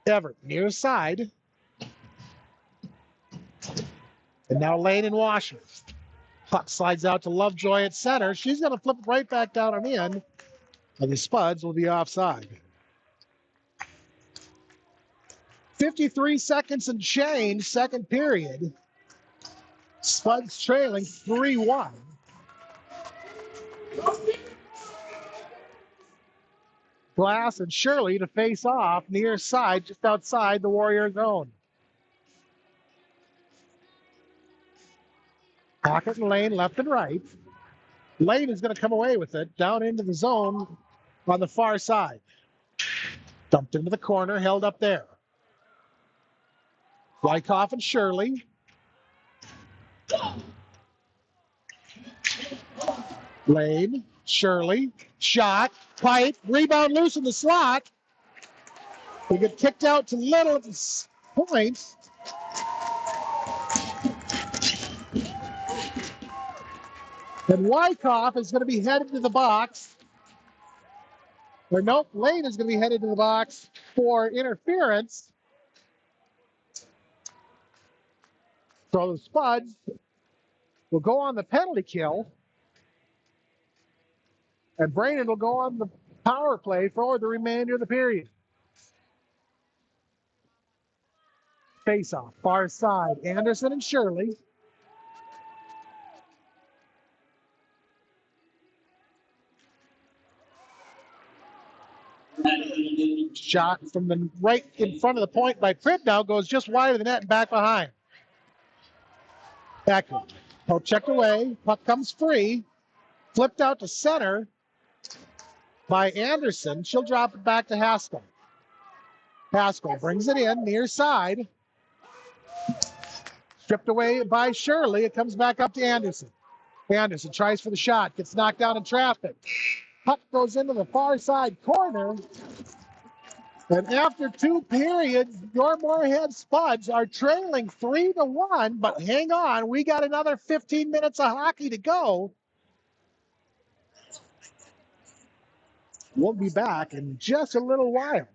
Everett, near side. And now Lane and Washmuth. Puck slides out to Lovejoy at center. She's going to flip it right back down and in. And the Spuds will be offside. 53 seconds and change, second period. Spuds trailing 3-1. Glass and Shirley to face off near side, just outside the Warrior zone. Pocket and Lane left and right. Lane is going to come away with it down into the zone on the far side. Dumped into the corner, held up there. Wyckoff and Shirley. Lane, Shirley, shot, pipe, rebound loose in the slot. They get kicked out to Little at the point. And Wyckoff is going to be headed to the box. Or nope, Lane is going to be headed to the box for interference. So the Spuds will go on the penalty kill. And Brainerd will go on the power play for the remainder of the period. Face-off, far side. Anderson and Shirley. Shot from the right in front of the point by Pribnow goes just wide of the net and back behind. Becker. Oh, checked away. Puck comes free. Flipped out to center by Anderson. She'll drop it back to Haskell. Haskell brings it in near side. Stripped away by Shirley. It comes back up to Anderson. Anderson tries for the shot. Gets knocked down in traffic. Puck goes into the far side corner. And after two periods, your Moorhead Spuds are trailing 3-1. But hang on, we got another 15 minutes of hockey to go. We'll be back in just a little while.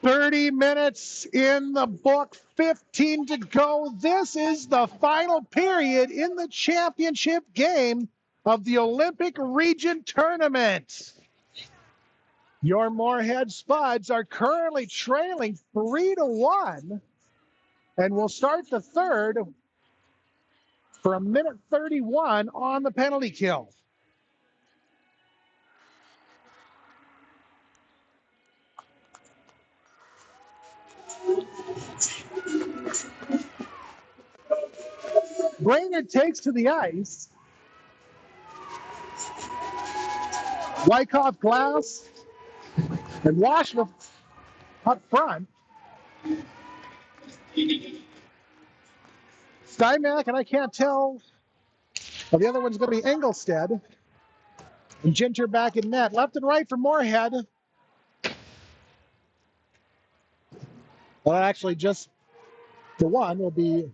30 minutes in the book, 15 to go. This is the final period in the championship game of the Olympic Region Tournament. Your Moorhead Spuds are currently trailing 3-1, and will start the third for a minute 31 on the penalty kill. Brainerd takes to the ice. Wyckoff, Glass, and Washington up front. Steinmack, and I can't tell. Well, the other one's going to be Engelstead. And Ginter back in net. Left and right for Moorhead. Well, actually, just the one will be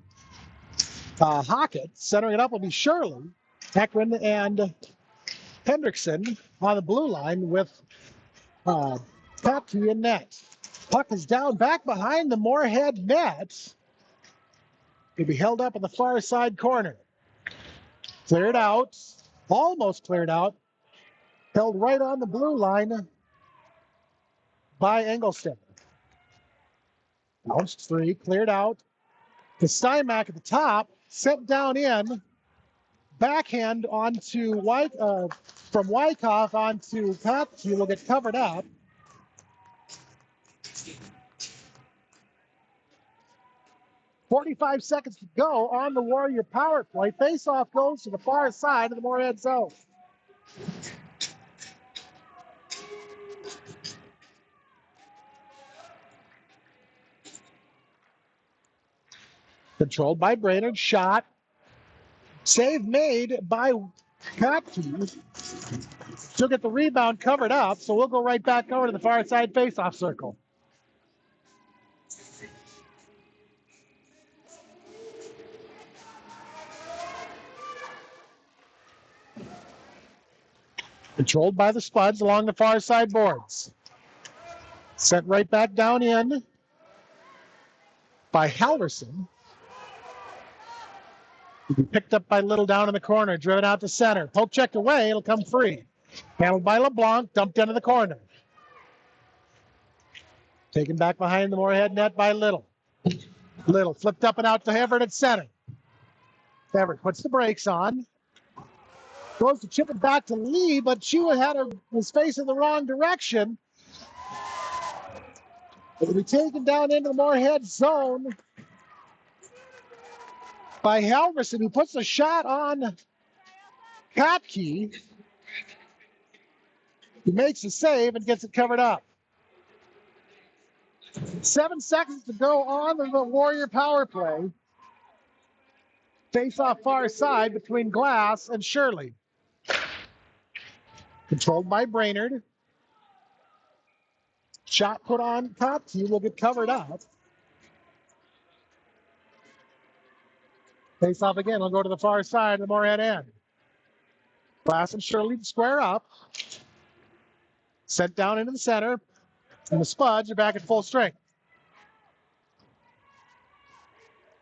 Hockett. Centering it up will be Shirley, Ekman, and Hendrickson on the blue line with Papke in net. Puck is down back behind the Moorhead net. It'll be held up in the far side corner. Cleared out, almost cleared out. Held right on the blue line by Engelstead. Bounced free, cleared out. The Steinmack at the top, sent down in. Backhand onto from Wyckoff onto Papke will get covered up. .45 seconds to go on the Warrior power play. Face-off goes to the far side of the Moorhead zone. Controlled by Brainerd. Shot. Save made by Papke. She'll get the rebound covered up, so we'll go right back over to the far side face-off circle. Controlled by the Spuds along the far side boards. Sent right back down in by Halverson. He'll be picked up by Little down in the corner, driven out to center. Poke checked away, it'll come free. Handled by LeBlanc, dumped into the corner. Taken back behind the Moorhead net by Little. Little flipped up and out to Everett at center. Everett puts the brakes on. Goes to chip it back to Lee, but Chua was facing the wrong direction. It'll be taken down into the Moorhead zone by Halverson, who puts a shot on Papke. He makes a save and gets it covered up. 7 seconds to go on the Warrior power play. Face off far side between Glass and Shirley. Controlled by Brainerd. Shot put on Papke will get covered up. Face off again. We'll go to the far side of the Moorhead end. Glass and Shirley square up. Sent down into the center. And the Spuds are back at full strength.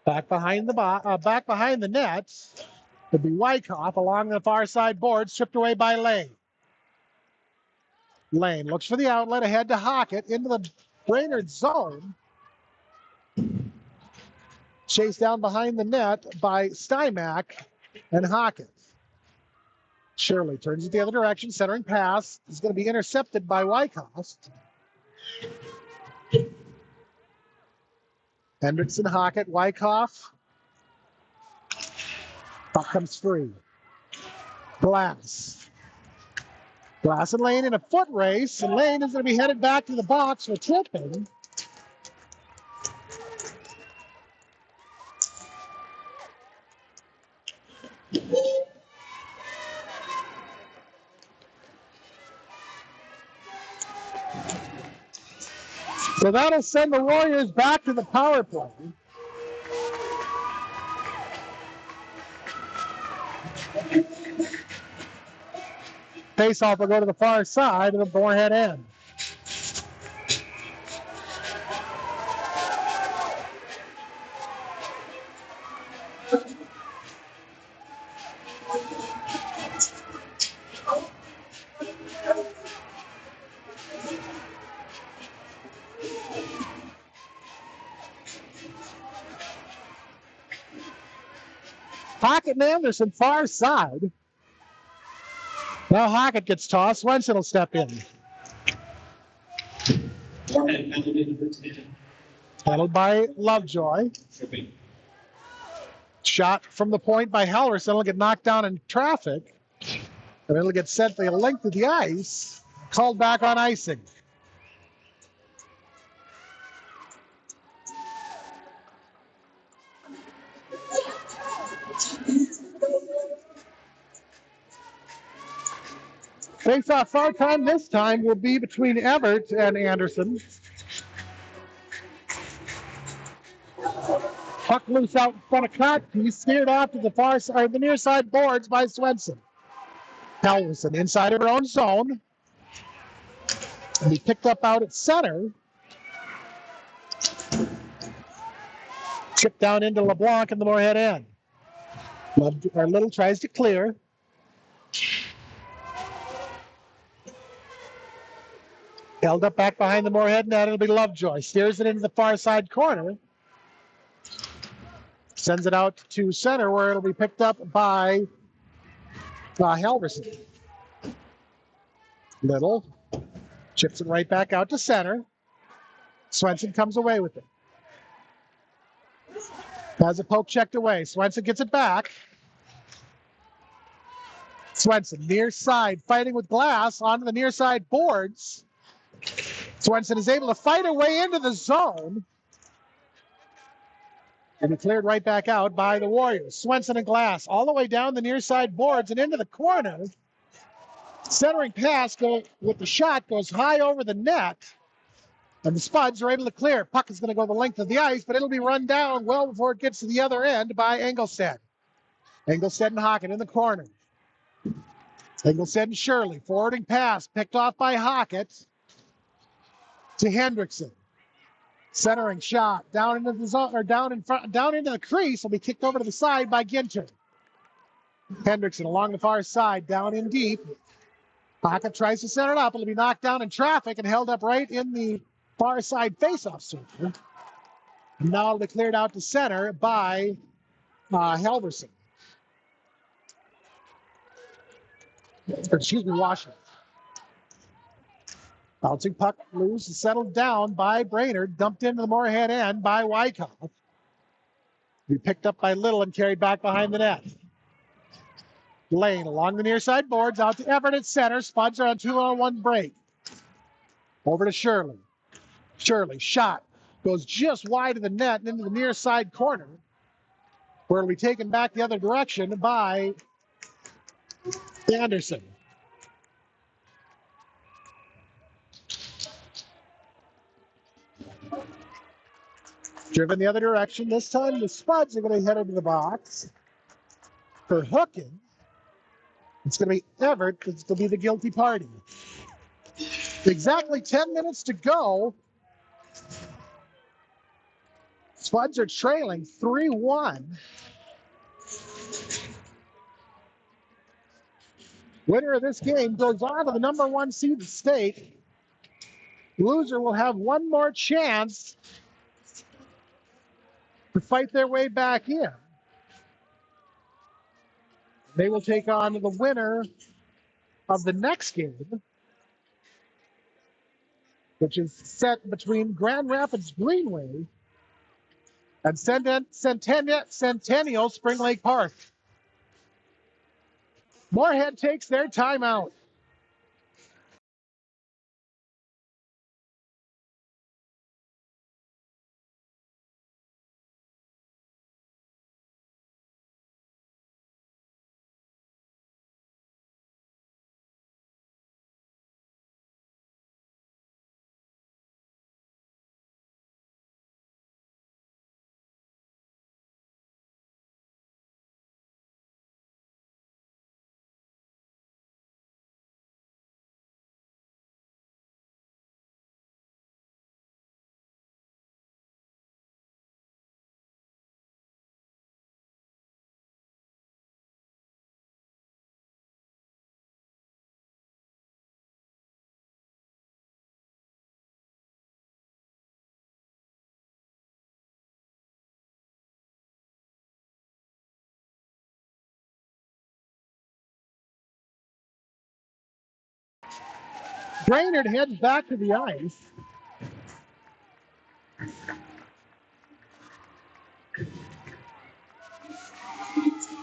Back behind the nets would be Wyckoff along the far side board, stripped away by Lane. Lane looks for the outlet, ahead to Hockett into the Brainerd zone. Chased down behind the net by Steinmack and Hockett. Shirley turns it the other direction, centering pass is going to be intercepted by Wyckoff. Hendrickson, Hockett, Wyckoff. Puck comes free. Glass and Lane in a foot race, and Lane is going to be headed back to the box for tripping. So that'll send the Warriors back to the power play. Face-off will go to the far side of the Moorhead end. Hockett and Anderson far side. Now Hockett gets tossed. Swenson will step in. Handled by Lovejoy. Shot from the point by Halverson will get knocked down in traffic. And it'll get sent the length of the ice. Called back on icing. Face-off foul time this time will be between Everett and Anderson. Puck loose out in front of Kotke, steered off to the near side boards by Swenson. Halverson inside of her own zone. And he picked up out at center. Chipped down into LeBlanc in the Moorhead end. Little tries to clear. Held up back behind the Moorhead net. It'll be Lovejoy. Steers it into the far side corner. Sends it out to center where it'll be picked up by Halverson. Little chips it right back out to center. Swenson comes away with it. Has a poke checked away. Swenson gets it back. Swenson near side fighting with Glass onto the near side boards. Swenson is able to fight her way into the zone. And he cleared right back out by the Warriors. Swenson and Glass all the way down the near side boards and into the corner. Centering pass with the shot goes high over the net. And the Spuds are able to clear. Puck is going to go the length of the ice, but it'll be run down well before it gets to the other end by Engelstad. Engelstad and Hockett in the corner. Engelstad and Shirley. Forwarding pass picked off by Hockett to Hendrickson. Centering shot down into the zone, or down into the crease, will be kicked over to the side by Ginter. Hendrickson along the far side, down in deep. Hockett tries to center it up. It'll be knocked down in traffic and held up right in the far side faceoff circle. Now it'll be cleared out to center by Halverson. Washington. Bouncing puck loose and settled down by Brainerd, dumped into the Moorhead end by Wyckoff. Be picked up by Little and carried back behind the net. Lane along the near side boards, out to Everett at center. Spuds are on 2-on-1 break. Over to Shirley. Shirley, shot. Goes just wide of the net and into the near side corner, where it'll be taken back the other direction by Anderson. Driven the other direction. This time the Spuds are going to head into the box for hooking. It's going to be Everett that's going to be the guilty party. Exactly 10 minutes to go. Spuds are trailing 3-1. Winner of this game goes on to the number 1 seed state. Loser will have one more chance to fight their way back in. They will take on the winner of the next game, which is set between Grand Rapids Greenway and Centennial Spring Lake Park. Moorhead takes their timeout. Brainerd heads back to the ice.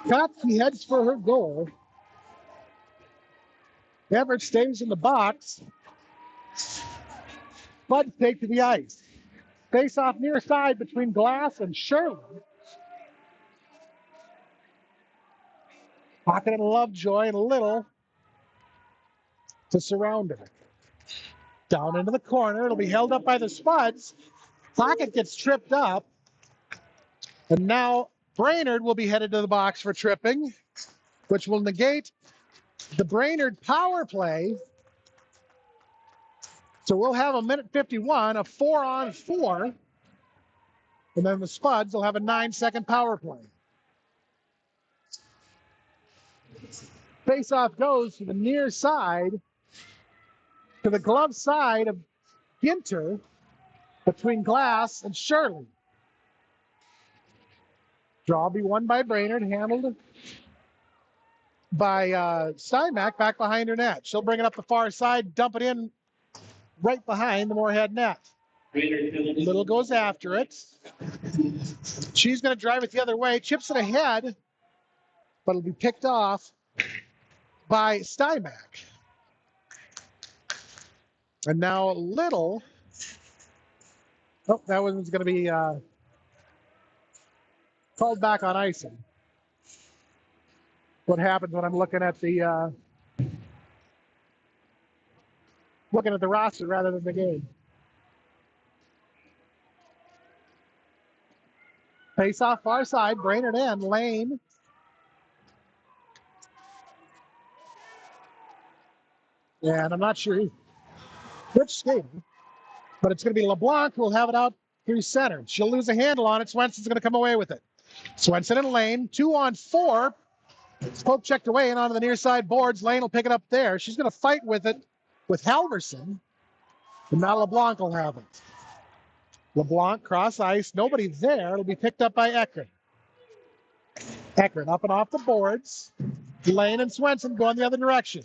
Kotsky heads for her goal. Everett stays in the box. Buds take to the ice. Face off near side between Glass and Shirley. Pocket and Lovejoy and Little to surround her. Down into the corner. It'll be held up by the Spuds. Pocket gets tripped up. And now Brainerd will be headed to the box for tripping, which will negate the Brainerd power play. So we'll have a minute 51, a 4-on-4. And then the Spuds will have a 9-second power play. Face-off goes to the near side, to the glove side of Ginter, between Glass and Shirley. Draw will be won by Brainerd, handled by Steinmack back behind her net. She'll bring it up the far side, dump it in right behind the Moorhead net. Little goes after it. She's going to drive it the other way, chips it ahead, but it'll be picked off by Steinmack. And now Little. Oh, that one's going to be called back on icing. What happens when I'm looking at the roster rather than the game? Face off far side, Brainerd in, Lane. And I'm not sure which skater, but it's going to be LeBlanc who will have it out through center. She'll lose a handle on it. Swenson's going to come away with it. Swenson and Lane, 2-on-4. Poke checked away and onto the near side boards. Lane will pick it up there. She's going to fight with it with Halverson. And now LeBlanc will have it. LeBlanc cross ice. Nobody there. It'll be picked up by Eckert. Eckert up and off the boards. Lane and Swenson go in the other direction.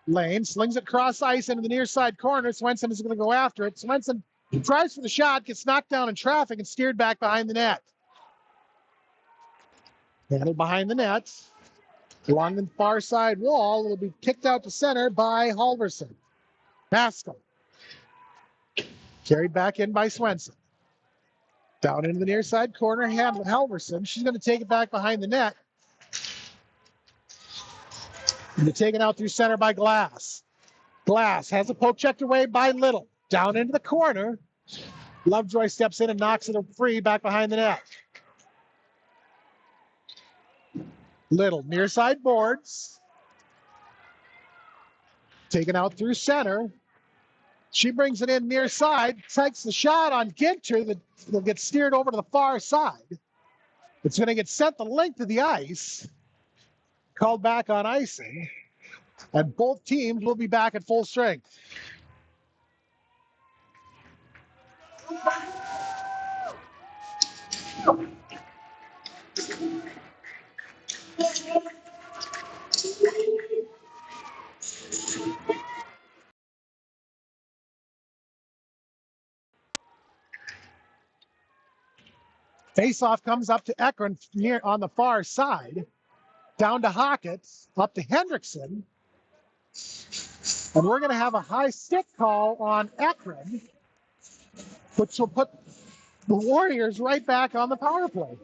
Lane slings it cross ice into the near side corner. Swenson is going to go after it. Swenson tries for the shot, gets knocked down in traffic and steered back behind the net. Handled behind the net. Along the far side wall, it'll be kicked out to center by Halverson. Pascal. Carried back in by Swenson. Down into the near side corner, Halverson. She's going to take it back behind the net. And they're taken out through center by Glass. Glass has a poke checked away by Little. Down into the corner. Lovejoy steps in and knocks it free back behind the net. Little, near side boards. Taken out through center. She brings it in near side, takes the shot on Ginter that will get steered over to the far side. It's going to get sent the length of the ice. Called back on icing. And both teams will be back at full strength. Faceoff comes up to Ekron near on the far side, down to Hockett, up to Hendrickson. And we're going to have a high stick call on Ekron, which will put the Warriors right back on the power play.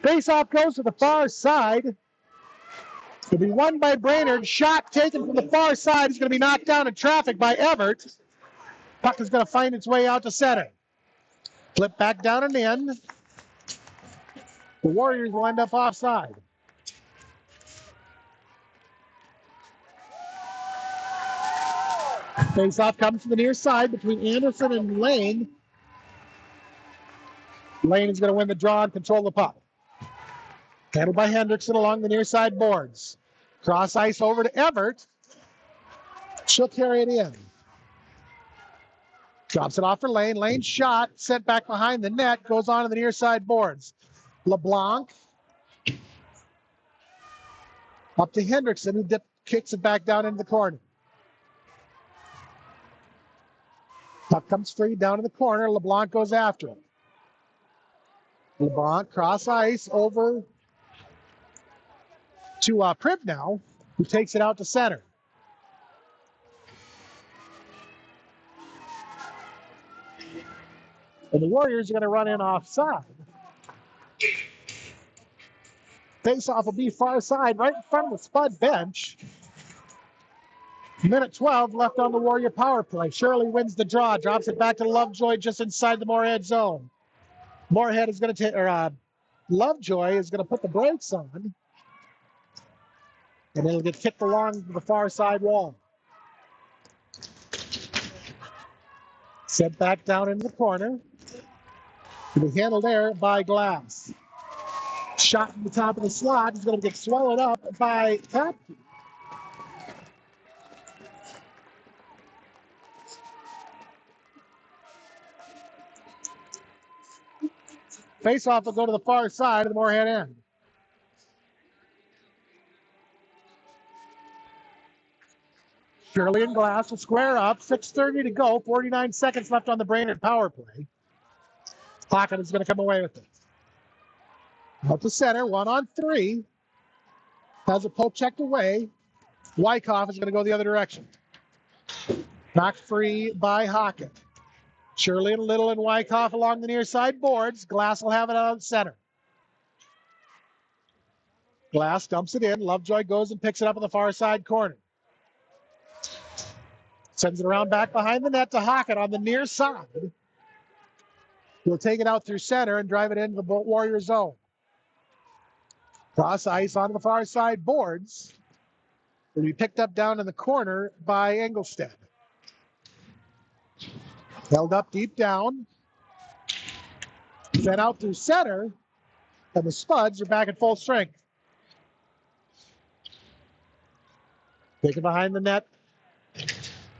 Faceoff goes to the far side. It'll be won by Brainerd. Shot taken from the far side is going to be knocked down in traffic by Everett. Puck is going to find its way out to center. Flip back down and in. The Warriors will end up offside. Faceoff comes to the near side between Anderson and Lane. Lane is going to win the draw and control the puck. Handled by Hendrickson along the near side boards. Cross ice over to Everett. She'll carry it in. Drops it off for Lane. Lane's shot sent back behind the net. Goes on to the near side boards. LeBlanc. Up to Hendrickson, who kicks it back down into the corner. Puck comes free down in the corner. LeBlanc goes after it. LeBlanc cross ice over to Priv now, who takes it out to center. And the Warriors are going to run in offside. Face-off will be far side, right in front of the Spud bench. Minute 12 left on the Warrior power play. Shirley wins the draw, drops it back to Lovejoy just inside the Moorhead zone. Moorhead is going to take, Lovejoy is going to put the brakes on. And it'll get kicked along the far side wall. Sent back down into the corner. It'll be handled there by Glass. Shot from the top of the slot is going to get swallowed up by Tap. Face-off will go to the far side of the Moorhead end. Shirley and Glass will square up. 6:30 to go. 49 seconds left on the Brainerd power play. Pocket is going to come away with it. Out to center, 1-on-3. Has a poke checked away. Wyckoff is going to go the other direction. Knocked free by Hockett. Shirley and Little and Wyckoff along the near side boards. Glass will have it out center. Glass dumps it in. Lovejoy goes and picks it up in the far side corner. Sends it around back behind the net to Hockett on the near side. He'll take it out through center and drive it into the Warrior zone. Cross ice on the far side boards. Will be picked up down in the corner by Engelstad. Held up deep down. Sent out through center. And the Spuds are back at full strength. Taken behind the net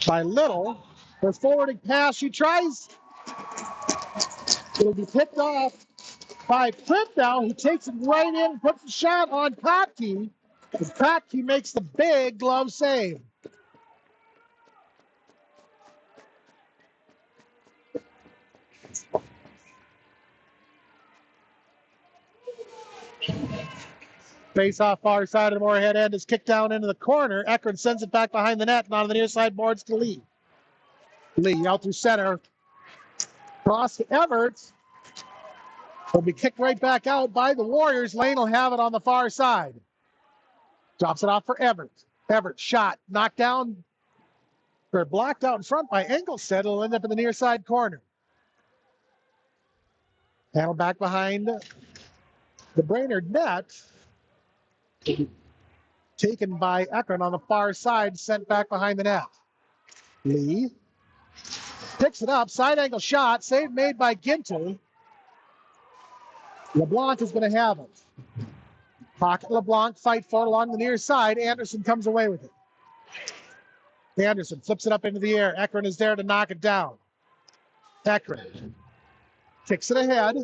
by Little. Her forwarding pass. She tries. It'll be picked off by Cliff now. He takes it right in and puts the shot on Kotke. As Kotke makes the big glove save. Face off far side of the Moorhead end is kicked down into the corner. Eckern sends it back behind the net and on the near side boards to Lee. Lee out through center. Cross to Everett. Will be kicked right back out by the Warriors. Lane will have it on the far side. Drops it off for Everett. Everett shot. Knocked down. Or blocked out in front by Engelstad. It'll end up in the near side corner. Handle back behind the Brainerd net. Taken by Eckern on the far side. Sent back behind the net. Lee picks it up. Side angle shot. Save made by Ginter. LeBlanc is going to have it. Pocket LeBlanc, fight for it along the near side. Anderson comes away with it. Anderson flips it up into the air. Eckern is there to knock it down. Eckern kicks it ahead.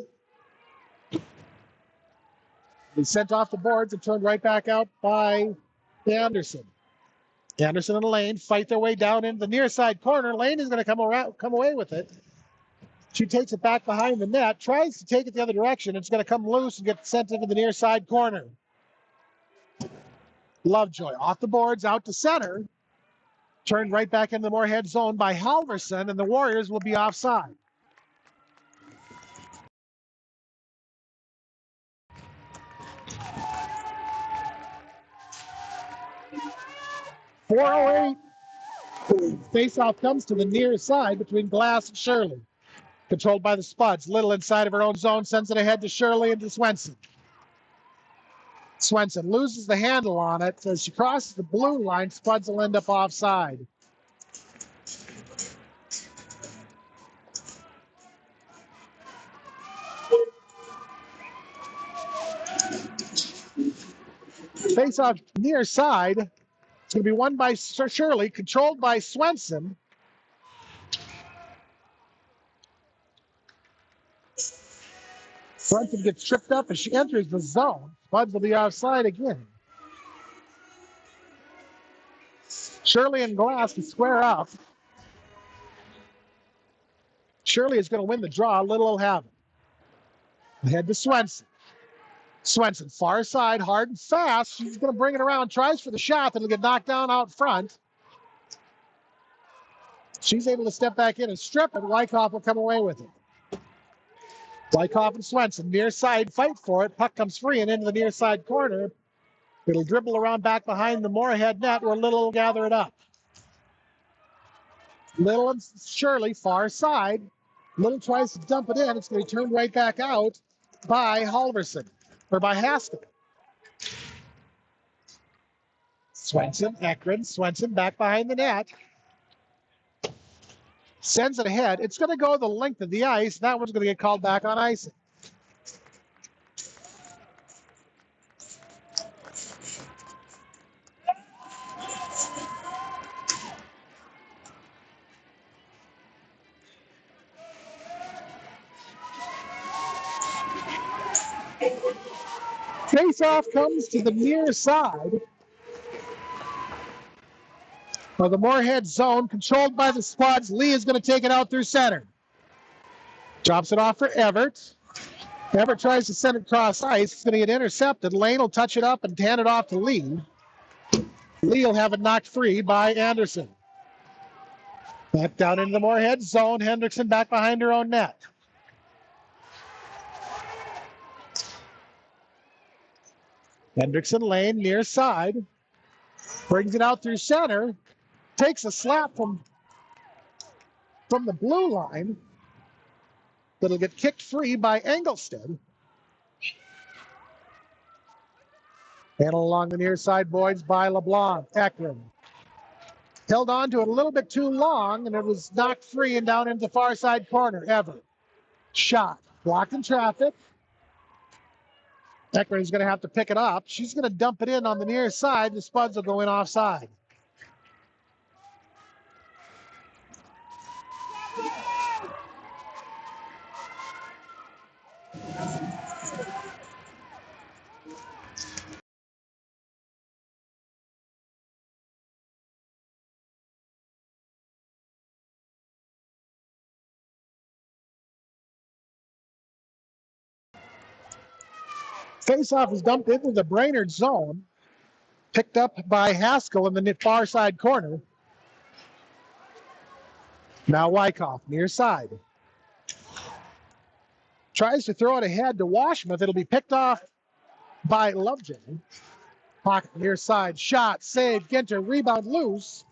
He's sent off the boards and turned right back out by Anderson. Anderson and Lane fight their way down into the near side corner. Lane is going to come away with it. She takes it back behind the net, tries to take it the other direction. It's going to come loose and get sent into the near side corner. Lovejoy off the boards, out to center. Turned right back into the Moorhead zone by Halverson, and the Warriors will be offside. .408. Faceoff comes to the near side between Glass and Shirley. Controlled by the Spuds. Little inside of her own zone, sends it ahead to Shirley and to Swenson. Swenson loses the handle on it. As she crosses the blue line, Spuds will end up offside. Face off near side. It's going to be won by Shirley, controlled by Swenson. Swenson gets tripped up as she enters the zone. Spuds will be offside again. Shirley and Glass to square up. Shirley is going to win the draw. Little will have it. Ahead to Swenson. Swenson, far side, hard and fast. She's going to bring it around, tries for the shot, that'll get knocked down out front. She's able to step back in and strip it. Wyckoff will come away with it. Wyckoff and Swenson, near side, fight for it. Puck comes free and into the near side corner. It'll dribble around back behind the Moorhead net where Little will gather it up. Little and Shirley, far side. Little tries to dump it in. It's going to be turned right back out by Halverson, or by Haskell. Swenson, Ekren, Swenson back behind the net. Sends it ahead. It's going to go the length of the ice. That one's going to get called back on icing. Face-off comes to the near side of the Moorhead zone, controlled by the Spuds. Lee is going to take it out through center. Drops it off for Everett. Everett tries to send it across ice. It's going to get intercepted. Lane will touch it up and hand it off to Lee. Lee will have it knocked free by Anderson. Back down into the Moorhead zone. Hendrickson back behind her own net. Hendrickson Lane near side. Brings it out through center. Takes a slap from the blue line. That'll get kicked free by Engelstad. Handled along the near side, boards by LeBlanc. Ekman held on to it a little bit too long, and it was knocked free and down into the far side corner. Everett. Shot. Blocked in traffic. Ekman is going to have to pick it up. She's going to dump it in on the near side. The Spuds will go in offside. Faceoff is dumped into the Brainerd zone. Picked up by Haskell in the far side corner. Now Wyckoff, near side. Tries to throw it ahead to Washmuth. It'll be picked off by Lovejoy. Pocket near side. Shot, save, Ginter, rebound loose.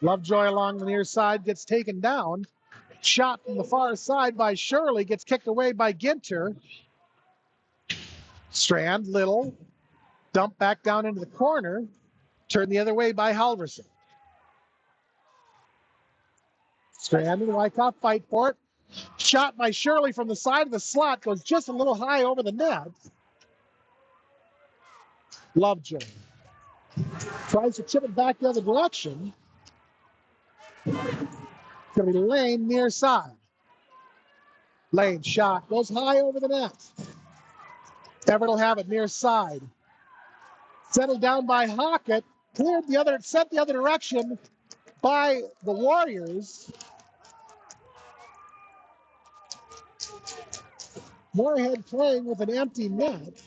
Lovejoy along the near side gets taken down. Shot from the far side by Shirley, gets kicked away by Ginter. Strand, Little, dump back down into the corner. Turned the other way by Halverson. Strand and Wyckoff fight for it. Shot by Shirley from the side of the slot, goes just a little high over the net. Lovejoy tries to chip it back the other direction. It's going to be Lane near side. Lane shot, goes high over the net. Everett will have it near side. Settled down by Hockett. Cleared the other, sent the other direction by the Warriors. Moorhead playing with an empty net.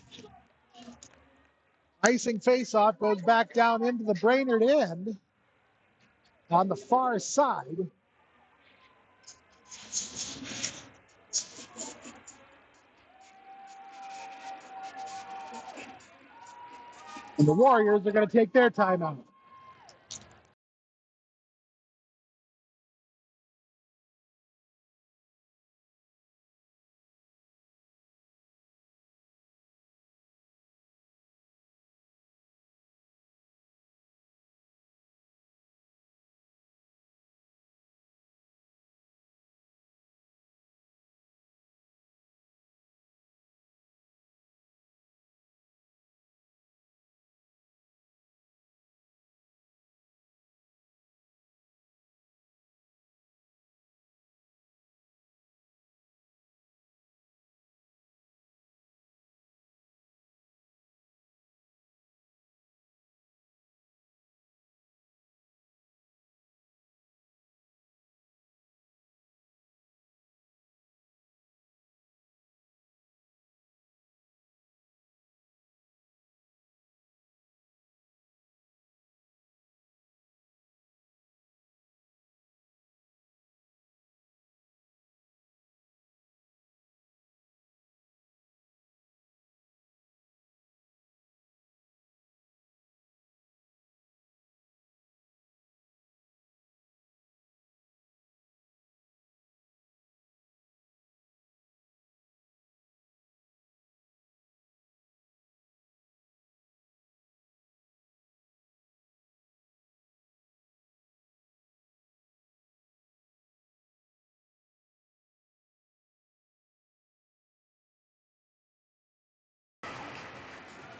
Icing faceoff goes back down into the Brainerd end on the far side. And the Warriors are going to take their timeout.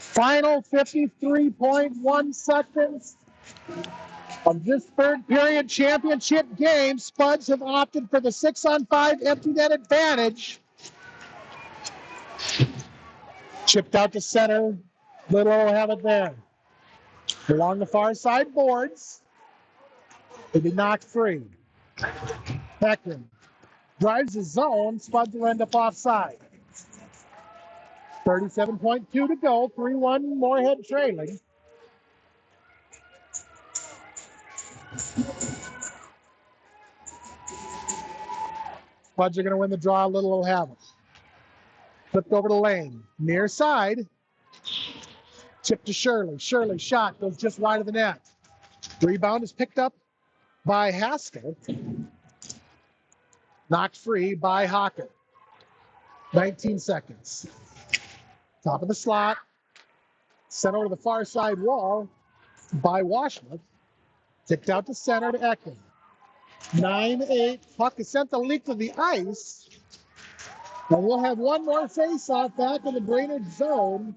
Final 53.1 seconds of this third period championship game. Spuds have opted for the 6-on-5 empty net advantage. Chipped out to center. Little will have it there. Along the far side boards. It'll be knocked free. Beckman drives the zone. Spuds will end up offside. 37.2 to go. 3-1 Moorhead trailing. Spuds are going to win the draw. Little will have it. Flipped over to Lane. Near side. Tip to Shirley. Shirley shot goes just wide of the net. Rebound is picked up by Haskell. Knocked free by Hawker. 19 seconds. Top of the slot. Sent over to the far side wall by Washlet. Tipped out to center to Ecken. 9-8. Puck is sent the leak to the ice. And we'll have one more face-off back in the Brainerd zone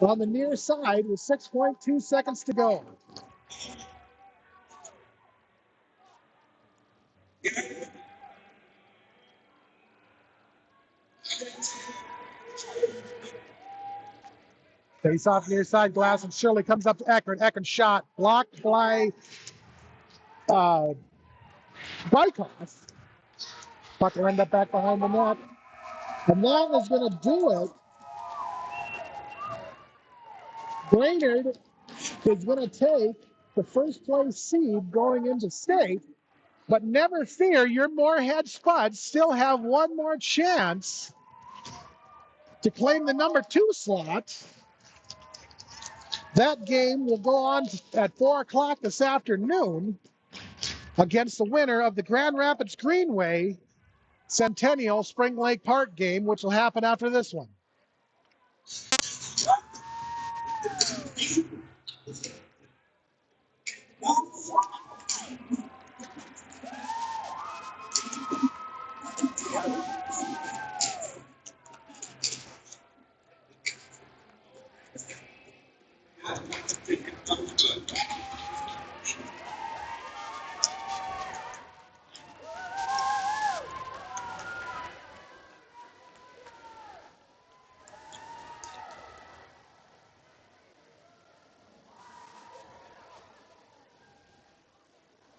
on the near side with 6.2 seconds to go. Face-off near side glass, and Shirley comes up to Eckert. Eckert shot blocked by Bykoff. Puck will end up back behind the net. And that is going to do it. Brainerd is going to take the first place seed going into state. But never fear, your Moorhead Spuds still have one more chance to claim the number 2 slot. That game will go on at 4 o'clock this afternoon against the winner of the Grand Rapids Greenway Centennial Spring Lake Park game, which will happen after this one.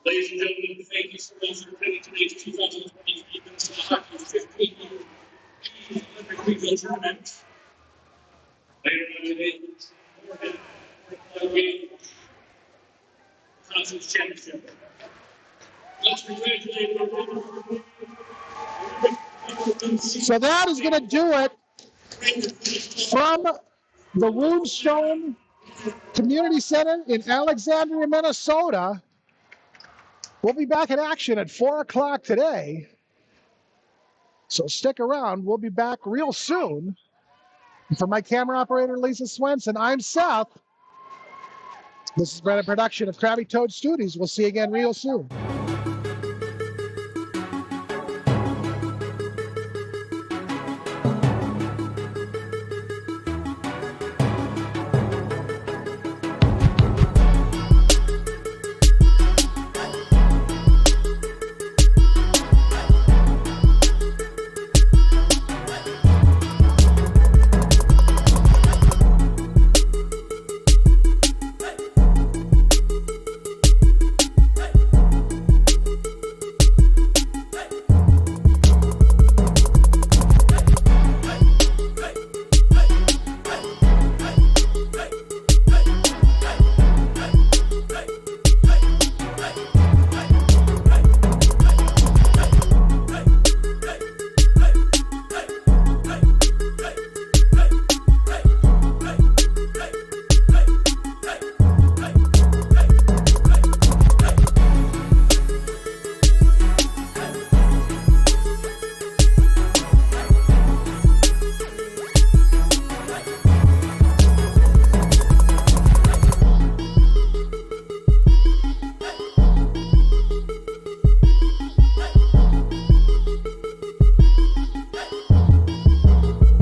Ladies and gentlemen, thank you so much for attending today's 2023 Minnesota Hockey 15UBlack tournament. Later on today, Moorhead Conference Championship. Let's congratulate So that is going to do it from the Woundstone Community Center in Alexandria, Minnesota. We'll be back in action at 4 o'clock today. So stick around. We'll be back real soon. For my camera operator, Lisa Swenson, I'm Seth. This has been a production of Krabby Toad Studios. We'll see you again real soon.